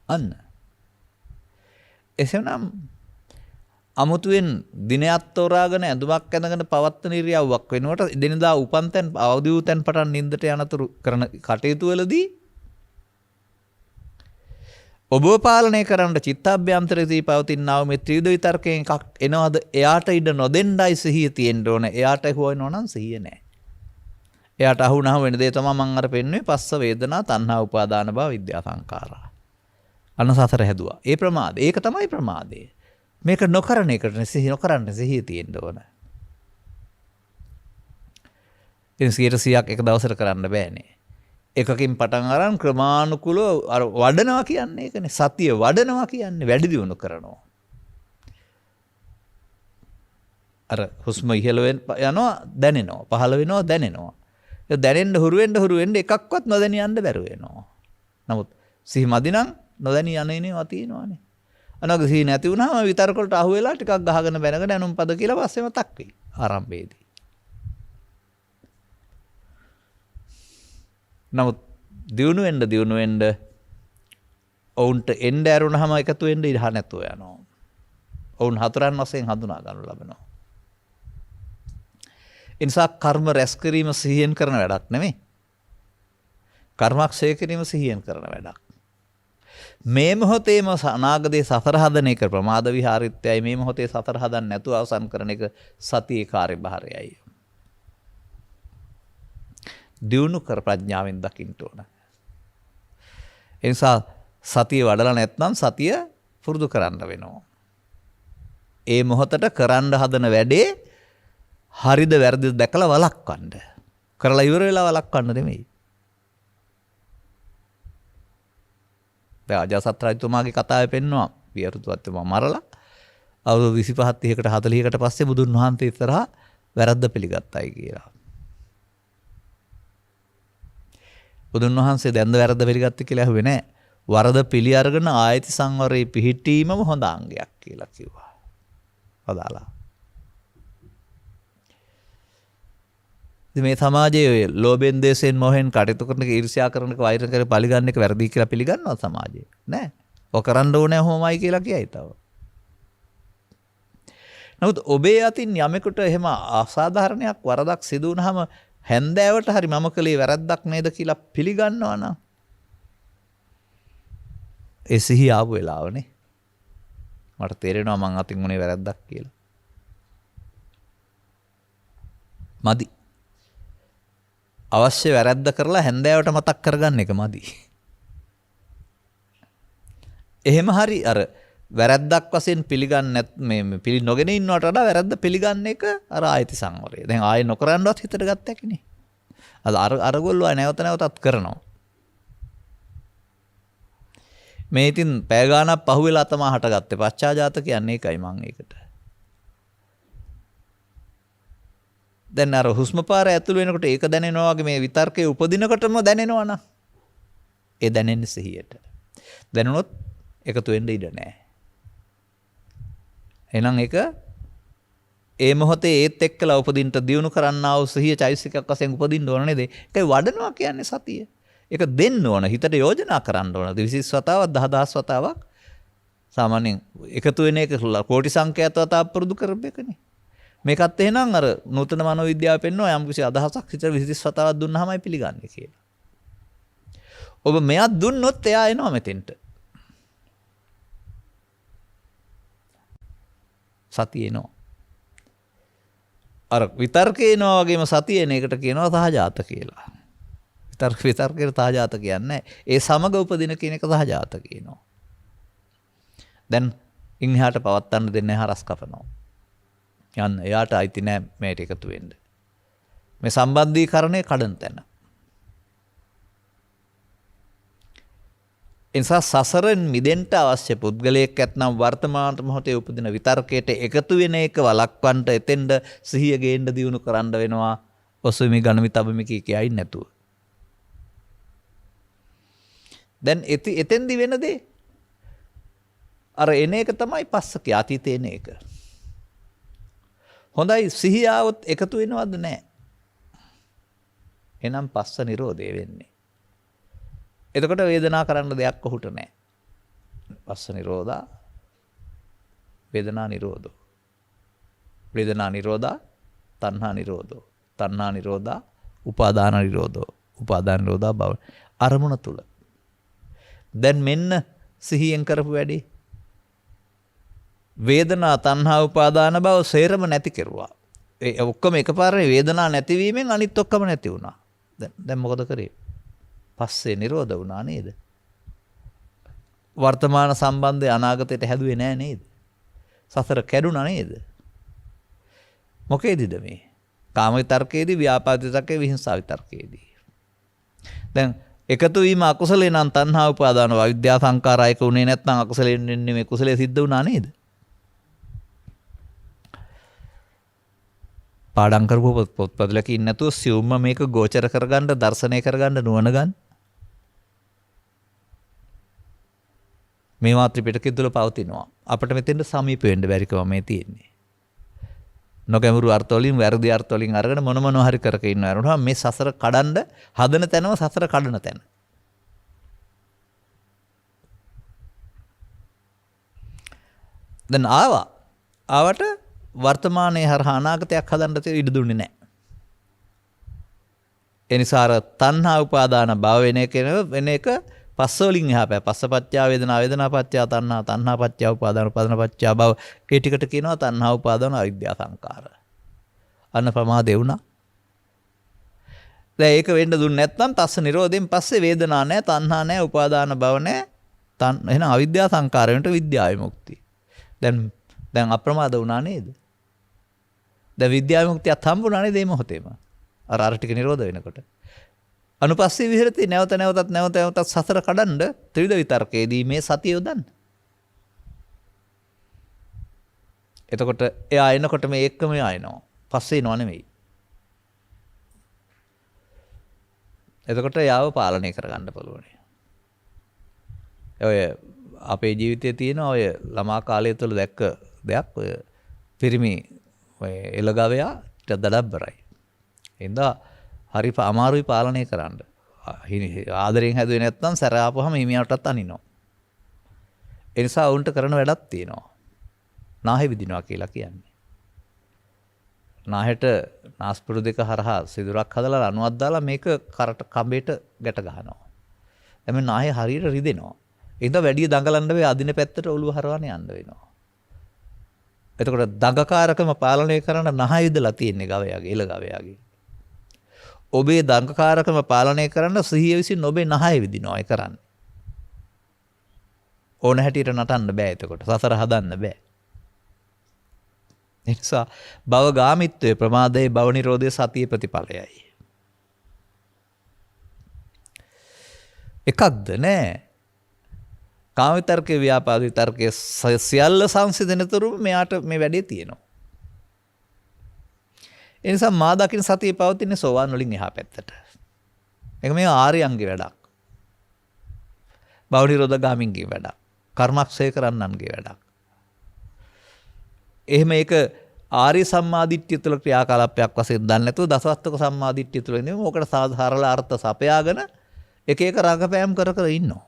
Speaker 1: අන්න. එසේනම් අමුතුවෙන් දිනයක් තෝරාගෙන ඇඳුමක් ඇඳගෙන පවත්වන ඉරියව්වක් වෙනකොට දිනදා උපන් තැන් අවදි වූ තැන් පටන් නිින්දට යනතුරු කරන කටයුතු වලදී ඔබ පාලනය කරන්න චිත්තාභ්‍යන්තරයේදී පවතිනා මේ ත්‍රිවිධ විතර්කයෙන් එකක් එනවද? එයාට ඉඩ නොදෙන්නයි සිහිය තියෙන්න ඕන. එයාට හොයනවා නම් සිහිය නැහැ. එයාට අහුනහම වෙන දේ තමයි මම අර පෙන්නුවේ පස්ස වේදනා තණ්හා උපාදාන භව විද්‍යා සංඛාරා. අනසතර හැදුවා. ඒ ප්‍රමාදය. ඒක තමයි ප්‍රමාදය. මේක නොකරන එකට සිහිය නොකරන්න සිහිය තියෙන්න ඕන. ඉතින් 100ක් එක දවසට කරන්න බෑනේ. එකකින් පටන් අරන් ක්‍රමානුකූලව අර වඩනවා කියන්නේ ඒකනේ. සතිය වඩනවා කියන්නේ වැඩි දියුණු කරනවා. අර හුස්ම ඉහළ යනවා දැනෙනවා. පහළ වෙනවා දැනෙනවා. ඒ දැනෙන්න හුරු වෙන්න එකක්වත් නොදැනී යන්න බැරුව වෙනවා. නමුත් සිහි මදි නම් නොදැනී යන්නේවා තියෙනවානේ. අනග සිහි නැති වුණාම විතර්ක වලට අහු වෙලා ටිකක් ගහගෙන බැනගෙන අනුම් පද කියලා පස්සෙම තක් වෙයි ආරම්භයේදී. නමුත් දියුණු වෙන්න ඔවුන්ට එන්න ඇරුණාම එකතු වෙන්න ඉඩ නැතුව යනවා. ඔවුන් හතරන් වශයෙන් හඳුනා ගන්න ලබනවා. ඒ නිසා කර්ම රැස් කිරීම සිහියෙන් කරන වැඩක් නෙමෙයි. කර්මක් ක්ෂය කිරීම සිහියෙන් කරන වැඩක්. මේ මොහොතේම අනාගතේ සතර හදන එක ප්‍රමාද විහාරිත්‍යයි. මේ මොහොතේ සතර හදන්න නැතුව අවසන් කරන එක සතියේ කාර්යභාරයයි. දියුණු කර ප්‍රඥාවෙන් දකින්න ඕන. ඒ නිසා සතිය වඩලා නැත්නම් සතිය පුරුදු කරන්න වෙනවා. ඒ මොහොතට කරන්න හදන වැඩේ හරිද වැරදිද දැකලා වළක්වන්න. කරලා ඉවර වෙලා වළක්වන්න නෙමෙයි. දැන් අජාසත් රජතුමාගේ කතාවේ පෙන්නවා වියරුතුත්තුමා මරලා අවුරුදු 25 30කට 40කට පස්සේ බුදුන් වහන්සේ ඉස්සරහා වැරද්ද පිළිගත්තයි කියලා. බුදුන් වහන්සේ දැන්ද වැරද්ද පිළිගත්තේ කියලා ඇහුවේ නැහැ. වරද පිළි අරගෙන ආයති සංවරේ පිහිටීමම හොඳ අංගයක් කියලා කිව්වා. පදාලා. මේ සමාජයේ ඔය ලෝභෙන් දේශයෙන් මොහෙන් කටයුතු කරන ඊර්ෂ්‍යා කරන වෛර කරන පරිගන්න එක වැරදි කියලා පිළිගන්නවා සමාජයේ. නෑ. ඔය කරන්න ඕනේ කොහොමයි කියලා කියයි තව. නමුත් ඔබේ අතින් යමෙකුට එහෙම අසාධාරණයක් වරදක් සිදු වුනහම හැන්දෑවට හරි මම කළේ වැරද්දක් නේද කියලා පිළිගන්නවා නම් ඒ සිහිය ආපු වෙලාවනේ මට තේරෙනවා මං අතින් උනේ වැරද්දක් කියලා. මදි. අවශ්‍ය වැරද්ද කරලා හැන්දෑවට මතක් කරගන්න එක මදි. එහෙම හරි අර වැරද්දක් වශයෙන් පිළිගන්නේ මේ පිළි නොගෙන ඉන්නවට වඩා වැරද්ද පිළිගන්න එක අර ආයති සංවරය. දැන් ආයෙ නොකරන්නවත් හිතට ගත්ත හැකිනේ. අරගොල්ලෝ නැවත නැවතත් කරනවා. මේ ඉතින් පැය ගානක් පහුවෙලා තමයි හටගත්තේ. පශ්චාජාත කියන්නේ ඒකයි මම ඒකට. දැන් අර හුස්ම පාර ඇතුළු වෙනකොට ඒක දැනෙනවා වගේ මේ විතර්කයේ උපදිනකොටම දැනෙනවා නා. ඒ දැනෙන්නේ සිහියට. දැනුනොත් එකතු වෙන්න ඉඩ නැහැ. එහෙනම් ඒක ඒ මොහොතේ ඒත් එක්කලා උපදින්න දියුණු කරන්නා වූ සිහිය චෛසිකයක් වශයෙන් උපදින්න ඕන නේද? ඒකයි වඩනවා කියන්නේ සතිය. ඒක දෙන්න ඕන හිතට යෝජනා කරන්න ඕන. 20 වතාවක් 10000 වතාවක් සාමාන්‍යයෙන් එකතු වෙන එක කෝටි සංඛ්‍යාත වතාවක් පුරුදු කරපෙකනේ. මේකත් එහෙනම් අර නූතන මනෝවිද්‍යාව පෙන්වනවා යම් කිසි අදහසක් හිතට 20 වතාවක් දුන්නාමයි පිළිගන්නේ කියලා. ඔබ මෙයක් දුන්නොත් එයා එනවා මෙතෙන්ට. සතිය එනවා. අර විතර්කේනවා වගේම සතිය එන එකට කියනවා සහජාත කියලා. විතර්කේ සහජාත කියන්නේ ඒ සමග උපදින කියන එක සහජාත කියනවා. දැන් ඉන්හාට පවත්තන්න දෙන්නේ හරස් කපනවා. යන්න එයාට අයිති නෑ මේට එකතු වෙන්න. මේ සම්බන්ධීකරණය කඩන තැන. එනිසා සසරෙන් මිදෙන්න අවශ්‍ය පුද්ගලයෙක් ඇතනම් වර්තමාන මොහොතේ උපදින විතර්කයට එකතු වෙන එක වළක්වන්න එතෙන්ද සිහිය ගේන්න දියුණු කරන්න වෙනවා. ඔසුමි ගණමි තබමි කියයි නැතුව. දැන් එතෙන්දි වෙන දේ අර එන එක තමයි පස්සක අතීතේ එන එක. හොඳයි සිහිය આવොත් එකතු වෙනවද නැහැ. එනම් පස්ස නිරෝධය වෙන්නේ. එතකොට වේදනා කරන්න දෙයක් ඔහුට නැහැ. පස්ස නිරෝධා වේදනා නිරෝධෝ. වේදනා නිරෝධා තණ්හා නිරෝධෝ. තණ්හා නිරෝධා උපාදාන නිරෝධෝ. උපාදාන නිරෝධා භව. අරමුණ තුල. දැන් මෙන්න සිහියෙන් කරපු වැඩේ. වේදනා තණ්හා උපාදාන භව සේරම නැති කෙරුවා. ඒ ඔක්කොම එකපාරේ වේදනා නැතිවීමෙන් අනිත් ඔක්කොම නැති වුණා. දැන් මොකද කරේ? පස්සේ නිරෝධ වුණා නේද? වර්තමාන සම්බන්ධය අනාගතයට හැදුවේ නෑ නේද? සසර කැඩුණා නේද? මොකේදීද මේ? කාම විතර්කයේදී, ව්‍යාපාද විතර්කයේ, විහිංසාව විතර්කයේදී. දැන් එකතු වීම අකුසලේ නම් තණ්හා උපාදාන විද්‍යා සංකාරයක උනේ නැත්නම් අකුසලෙන් වෙන්නේ මේ කුසලයේ සිද්ධ වුණා නේද? පාඩම් කරපු පොත්පත්ලක ඉන්නේ නැතුව සියුම්ම මේක ගෝචර කරගන්න, දර්ශනය කරගන්න නුවණ ගන්න. මේවා ත්‍රිපිටකය තුළ පවතිනවා. අපිට මෙතෙන්ට සමීප වෙන්න බැරිකම මේ තියෙන්නේ. නොගැඹුරු අර්ථ වලින් වැරදි අර්ථ වලින් අරගෙන මොන මොනවා හරි කරක ඉන්නවා. මේ සසර කඩන්න හදන තැනම සසර කඩන තැන. දැන් ආවට වර්තමානයේ හරහා අනාගතයක් හදන්න ඉඩ දුන්නේ නැහැ. ඒ නිසා අර තණ්හා උපාදාන භව වෙන එක පස්ස වලින් එහා පැය පස්සපච්චය වේදනා වේදනාපච්චය තණ්හා තණ්හාපච්චය උපාදාන උපාදානපච්චය භව ඒ ටිකට කියනවා තණ්හා උපාදාන අවිද්‍යා සංකාර. අන්න ප්‍රමාදේ වුණා. දැන් ඒක වෙන්න දුන්නේ නැත්නම් තස්ස නිරෝධයෙන් පස්සේ වේදනා නැහැ තණ්හා නැහැ උපාදාන භව නැහැ එහෙනම් අවිද්‍යා සංකාර වෙනට විද්‍යා විමුක්තිය. දැන් අප්‍රමාද වුණා නේද? දැන් විද්‍යා විමුක්තියත් හම්බුණා නේද මේ මොහොතේම? අර ටික නිරෝධ වෙනකොට. අනුපස්සී විහෙරති නැවත නැවතත් සසර කඩන්න ත්‍රිවිධ විතර්කයේදී මේ සතිය යොදන්න. එතකොට එයා එනකොට මේ එක්කම එනවා. පස්සේ එනව නෙමෙයි. එතකොට යාව පාලනය කරගන්න පුළුවන්. ඔය අපේ ජීවිතයේ තියෙන ඔය ළමා කාලය තුළ දැක්ක දෙයක් ඔය පිරිමි ඔය එළගවයා දඩබ්බරයි. එඳා හරි අමාරුයි පාලනය කරන්න. ආදරෙන් හැදුවේ නැත්නම් සැර ආපුවම හිමියාටත් අනිනවා. ඒ නිසා උන්ට කරන වැඩක් තියෙනවා. නාහෙ විදිනවා කියලා කියන්නේ. නාහෙට නාස්පුඩු දෙක හරහා සිදුරක් හදලා රණුවක් දාලා මේක කරට කඹේට ගැට ගහනවා. එමෙ නාහෙ හරියට රිදෙනවා. ඒඳ වැඩි දඟලන්න වෙයි අදින පැත්තට ඔළුව හරවන්න යන්න වෙනවා. එතකොට දඟකාරකම පාලනය කරන නහය විදලා තියෙන්නේ ගවයාගේ එළ ගවයාගේ. ඔබේ දඟකාරකම පාලනය කරන්න සිහිය විසින් ඔබේ නහය විදිනවා ඒ කරන්නේ. ඕන හැටියට නටන්න බෑ එතකොට. සසර හදන්න බෑ. ඒ නිසා භවගාමිත්වයේ ප්‍රමාදයේ භව නිරෝධයේ සතියේ ප්‍රතිඵලයයි. එකක්ද නෑ. කාම විතර්කේ ව්‍යාපාද විතර්කේ සියල්ල සංසිඳනතුරු මෙයාට මේ වැඩේ තියෙනවා. ඒ නිසා මා දකින්න සතිය පවතින්නේ සෝවාන් වලින් එහා පැත්තට. ඒක මේ ආර්යයන්ගේ වැඩක්. භව නිරෝධ ගාමින්ගේ වැඩක්. කර්මක්ෂය කරන්නන්ගේ වැඩක්. එහෙම ඒක ආර්ය සම්මාදිට්ඨිය තුළ ක්‍රියාකලාපයක් වශයෙන් දන්නේ නැතුව දසවස්තක සම්මාදිට්ඨිය තුළ ඉන්නේ මොකට සාධාරණ අර්ථ සපයාගෙන එක එක රඟපෑම් කර ඉන්නවා.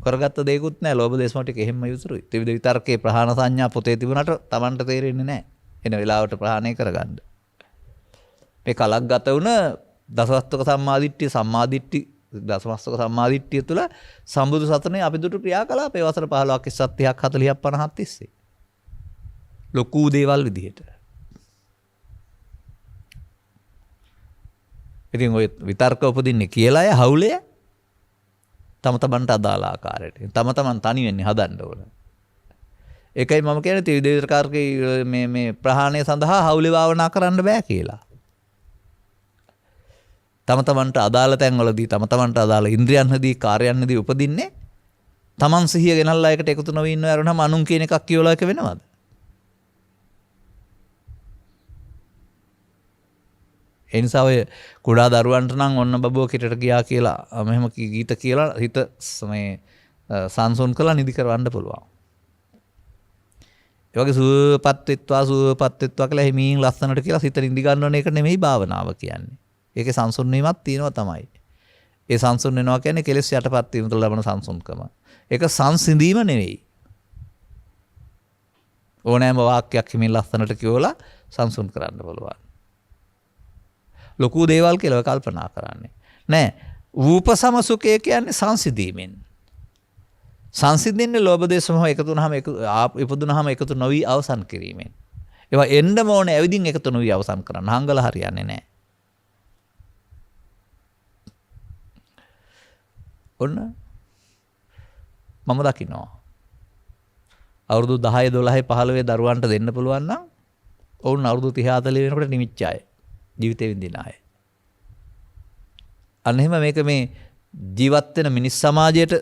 Speaker 1: කරගත්ත දෙයක්වත් නැහැ. ලෝභ දේශ මොහොතේ එහෙම්ම යුතුයි. ත්‍රිවිධ විතර්කේ ප්‍රහාණ සංඥා පොතේ තිබුණාට Tamanට තේරෙන්නේ නැහැ. එන වෙලාවට ප්‍රහාණය කරගන්න. මේ කලක් ගත වුණ දසවස්තක සම්මාදිට්ඨිය දසවස්තක සම්මාදිට්ඨිය තුළ සම්බුදු සසුනේ අපි දුටු ක්‍රියාකලාපේ වසර 15ක් 30ක් 40ක් 50ක් තිස්සේ. ලොකු දේවල් විදිහට. ඉතින් ඔය විතර්ක උපදින්නේ කියලා අය හවුලේ තම තමන්ට අදාළ ආකාරයට. තම තමන් තනි වෙන්නේ හදන්න ඕන. ඒකයි මම කියන්නේ ත්‍රිවිධ විතර්කයේ මේ ප්‍රහාණය සඳහා හවුලේ භාවනා කරන්න බෑ කියලා. තම තමන්ට අදාළ තැන්වලදී තම තමන්ට අදාළ ඉන්ද්‍රියන්හදී කාර්යයන්හදී උපදින්නේ තමන් සිහිය ගෙනල්ලා එකට එකතු නොවී ඉන්නව යරුනම අනුන් කියන එකක් කියවලා එක වෙනවද? ඒ නිසා ඔය කුඩා දරුවන්ට නම් ඔන්න බබුව කිටට ගියා කියලා මෙහෙම ගීත කියලා හිත මේ සංසුන් කරලා නිදි කරවන්න පුළුවන්. ඒ වගේ සුවපත් වෙත්වා කියලා හිමින් ලස්සනට කියලා හිත නිදි ගන්නවන එක නෙමෙයි භාවනාව කියන්නේ. ඒකේ සංසුන් වීමක් තියෙනවා තමයි. ඒ සංසුන් වෙනවා කියන්නේ කෙලෙස් යටපත් වීම තුළ ලබන සංසුන්කම. ඒක සංසිඳීම නෙවෙයි. ඕනෑම වාක්‍යයක් හිමින් ලස්සනට කියවලා සංසුන් කරන්න පුළුවන්. ලොකු දේවල් කියලා කල්පනා කරන්නේ නෑ. රූප සමසුඛය කියන්නේ සංසිඳීමෙන්. සංසිඳින්නේ ලෝභ දේශ මොහ එකතු වුනහම ඉපදුනහම එකතු නොවි අවසන් කිරීමෙන්. ඒවා එන්නම ඕනේ ඇවිදින් එකතු නොවි අවසන් කරන්න. හංගල හරියන්නේ නෑ. ඔන්න මම දකිනවා. අවුරුදු 10 12 15 දරුවන්ට දෙන්න පුළුවන් නම් ඔවුන් අවුරුදු 30 40 වෙනකොට නිමිච්ච අය. ජීවිතේ විඳින අය. අන්න එහෙම මේක මේ ජීවත් වෙන මිනිස් සමාජයට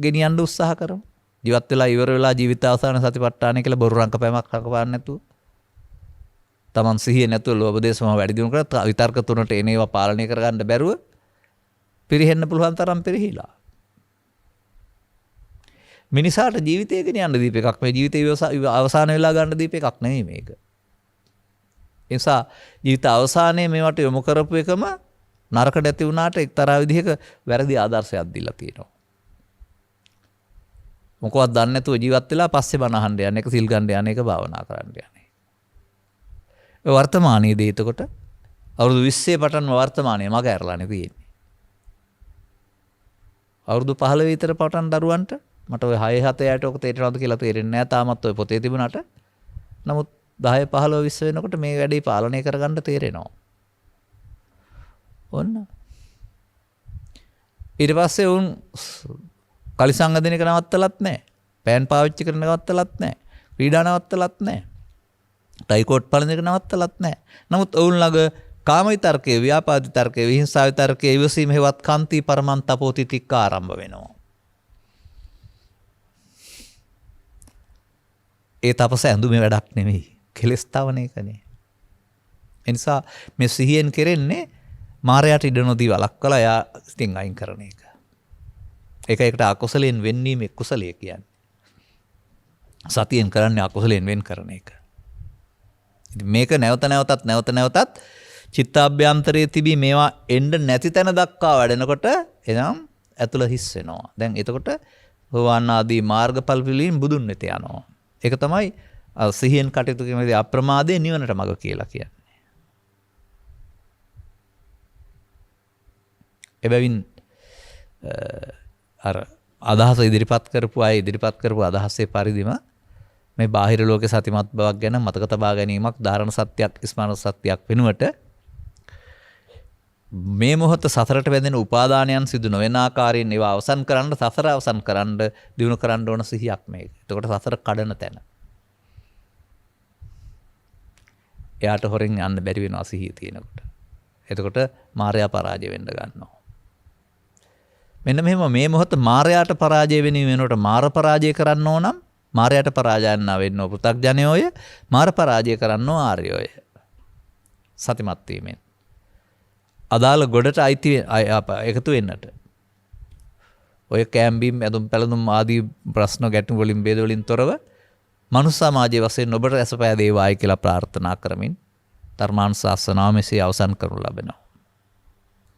Speaker 1: ගෙනියන්න උත්සාහ කරමු. ජීවත් වෙලා ඉවර වෙලා ජීවිත අවසාන සතිපට්ඨානය කියලා බොරු රංකපෑමක් රඟපාන්න නැතුව. Taman සිහිය නැතුව ලෝභ දේශ මොහ වැඩි දියුණු කරලා විතර්ක තුනට එන ඒවා පාලනය කරගන්න බැරුව පිරෙහෙන්න පුළුවන් තරම් පිරෙහිලා. මිනිසාට ජීවිතය ගෙනියන්න දීප එකක් මේ ජීවිතේ අවසාන වෙලා ගන්න දීප එකක් නෙමෙයි මේක. නිසා ජීවිත අවසානයේ මේවට යොමු කරපු එකම නරක නැති වුණාට එක්තරා විදිහක වැරදි ආදර්ශයක් දීලා තියෙනවා. මොකවත් දන්නේ නැතුව ජීවත් වෙලා පස්සේ බණ අහන්න යන එක සිල් ගන්න යන එක භාවනා කරන්න යන්නේ. වර්තමානයේදී එතකොට අවුරුදු 20 පටන් වර්තමානයේ මග ඇරලානේ තියෙන්නේ. අවුරුදු 15 විතර පටන් දරුවන්ට මට ඔය 6 7 8 ඔක තේරෙනවද කියලා තේරෙන්නේ නැහැ. තාමත් ඔය පොතේ තිබුණාට. නමුත් 10 15 20 වෙනකොට මේ වැඩේ පාලනය කරගන්න තේරෙනවා. ඔන්න. ඊට පස්සේ උන් කලිසම් අදින එක නවත්තලත් නැහැ. පෑන් පාවිච්චි කරන නවත්තලත් නැහැ. ක්‍රීඩා නවත්තලත් නැහැ. ටයිකෝට් පලන එක නවත්තලත් නැහැ. නමුත් ඔවුන් ළඟ කාම විතර්කයේ, ව්‍යාපාද විතර්කයේ, විහිංසා විතර්කයේ, ඉවසීම හේවත් කාන්ති පරමන්තපෝති තික්ක ආරම්භ වෙනවා. ඒ තපස ඇඳුමේ වැඩක් නෙමෙයි. කෙලස් තවන එකනේ. ඒ නිසා මේ සිහියෙන් කෙරෙන්නේ මායයට ඉඩ නොදී වළක්වලා යා ඉතින් අයින් කරන එක. ඒක එකට අකුසලයෙන් වෙන්වීමේ කුසලයේ කියන්නේ. සතියෙන් කරන්නේ අකුසලයෙන් වෙන් කරන එක. ඉතින් මේක නැවත නැවතත් චිත්තාභ්‍යන්තරයේ තිබී මේවා එන්න නැති තැන දක්වා වැඩෙනකොට එනම් ඇතුළ හිස් වෙනවා. දැන් එතකොට සෝවාන් ආදී මාර්ගඵල පිළින් බුදුන් වෙත යනවා. ඒක තමයි සිහියෙන් කටයුතු කිරීමේදී අප්‍රමාදයේ නිවනට මඟ කියලා කියන්නේ. එබැවින් අර අදහස ඉදිරිපත් කරපු අදහසේ පරිදිම මේ බාහිර ලෝකේ සතිමත් බවක් ගැන මතක තබා ගැනීමක් ධාරණ සත්‍යයක් ස්මරණ සත්‍යයක් වෙනුවට මේ මොහොත සසරට වැදෙන උපාදානයන් සිදු නොවන ආකාරයෙන් ඒවා අවසන් කරන්න සසර අවසන් කරන්න දිනු කරන්න ඕන සිහියක් මේක. එතකොට සසර කඩන තැන. එයාට හොරෙන් යන්න බැරි වෙනවා සිහිය තියෙනකොට. එතකොට මායя පරාජය වෙන්න ගන්නවා. මෙන්න මෙහෙම මේ මොහොත මායයට පරාජය වෙනුවට මාර පරාජය කරන්න ඕනම් මායයට පරාජයන්න වෙන්න ඕ පෘථග්ජනයෝය මාර පරාජය කරන්න ඕ ආර්යෝය. සතිමත් වීමෙන්. අදාළ ගොඩට අයිති එකතු වෙන්නට. ඔය කෑම්බීම් ඇඳුම් පැළඳුම් ආදී ප්‍රශ්න ගැටුම් වලින් බේද වලින් තොරව මනුස්ස සමාජයේ වශයෙන් ඔබට ඇසපෑදේවායි කියලා ප්‍රාර්ථනා කරමින් ධර්මානුශාසනාව මෙසේ අවසන් කරනු ලබනවා.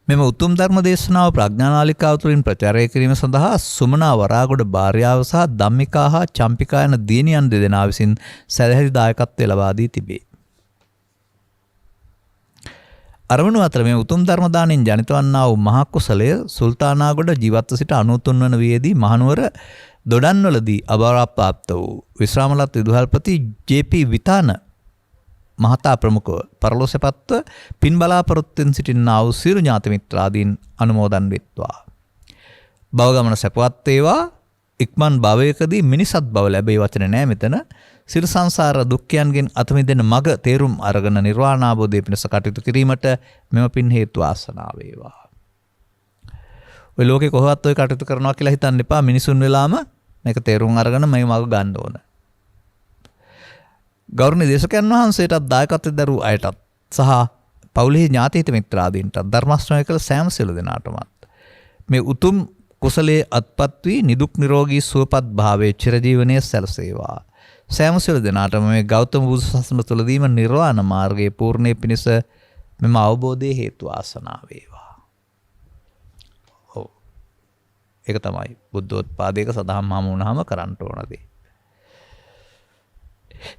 Speaker 1: මෙම උතුම් ධර්ම දේශනාව ප්‍රඥානාලිකාව තුළින් ප්‍රචාරය කිරීම සඳහා සුමනා වරාගොඩ භාර්යාව සහ ධම්මිකා හා චම්පිකා යන දියණියන් දෙදෙනා විසින් සැදැහැති දායකත්වය ලබා දී තිබේ. අරමුණු අතර මේ උතුම් ධර්ම දාණයෙන් ජනිත වන්නා වූ මහා කුසලය සුල්තානාගොඩ ජීවත්ව සිට 93 වන වියේදී මහනුවර දොඩන්වලදී අභාවප්‍රාප්ත වූ විශ්‍රාමලත් විදුහල්පති ජේ.පී. විතාන මහතා ප්‍රමුඛව පරලෝසපත්ව පින් බලාපොරොත්තුෙන් සිටින්නා වූ සියලු ඥාති මිත්‍රාදීන් අනුමෝදන් වෙත්වා. භව ගමන සපවත් වේවා. ඉක්මන් භවයකදී මිනිසත් භව ලැබේ වචන නෑ මෙතන. සිර සංසාර දුක්ඛයන්ගෙන් අත මිදෙන මඟ තේරුම් අරගෙන නිර්වාණ අවබෝධය පිණිස කටයුතු කිරීමට මෙම පින් හේතු ආසනාව වේවා. ඔය ලෝකේ කොහොමවත් ඔය කටයුතු කරනවා කියලා හිතන්න එපා. මිනිසුන් වෙලාම මේක තේරුම් අරගෙන මේ මඟ ගන්න ඕන. ගෞරවනීය දේශකයන් වහන්සේටත් දායකත්වයෙන් දරූ අයටත් සහ පවුලේ ඥාති මිත්‍රාදීන්ටත් ධර්ම ශ්‍රවණය කළ සෑම සියලු දෙනාටමත් මේ උතුම් කුසලයේ අත්පත් වී නිදුක් නිරෝගී සුවපත් භාවයේ චිරජීවනයේ සැලසේවා. සෑම සියලු දෙනාටම මේ ගෞතම බුදු සසුන තුළදීම නිර්වාණ මාර්ගයේ පූර්ණේ පිණිස මෙම අවබෝධයේ හේතු ආසනා වේවා. ඔව්. ඒක තමයි බුද්ධෝත්පාදයක සදාම් මහම වුණාම කරන්න ඕන දේ.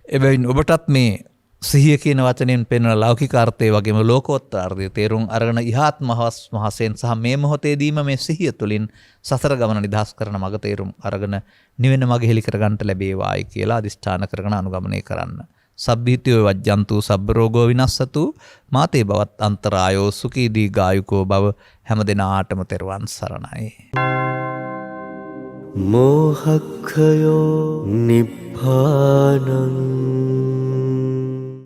Speaker 1: එබැවින් ඔබටත් මේ සිහිය කියන වචනයෙන් පෙන්වන ලෞකික අර්ථය වගේම ලෝකෝත්තර අර්ථය තේරුම් අරගෙන ඉහත් මහසෙන් සහ මේ මොහොතේදීම මේ සිහිය තුළින් සසර ගමන නිදහස් කරන මඟ තේරුම් අරගෙන නිවෙන මඟ හෙලි කරගන්නට ලැබේවායි කියලා අදිෂ්ඨාන කරගෙන අනුගමනය කරන්න. සබ්බීතියෝ වජ්ජන්තු සබ්බ රෝගෝ විනස්සතු මාතේ බවත් අන්තරායෝ සුඛී දීඝායුකෝ භව හැම දිනාටම තෙරුවන් සරණයි.
Speaker 2: මෝහක්ඛයෝ නිබ්බානං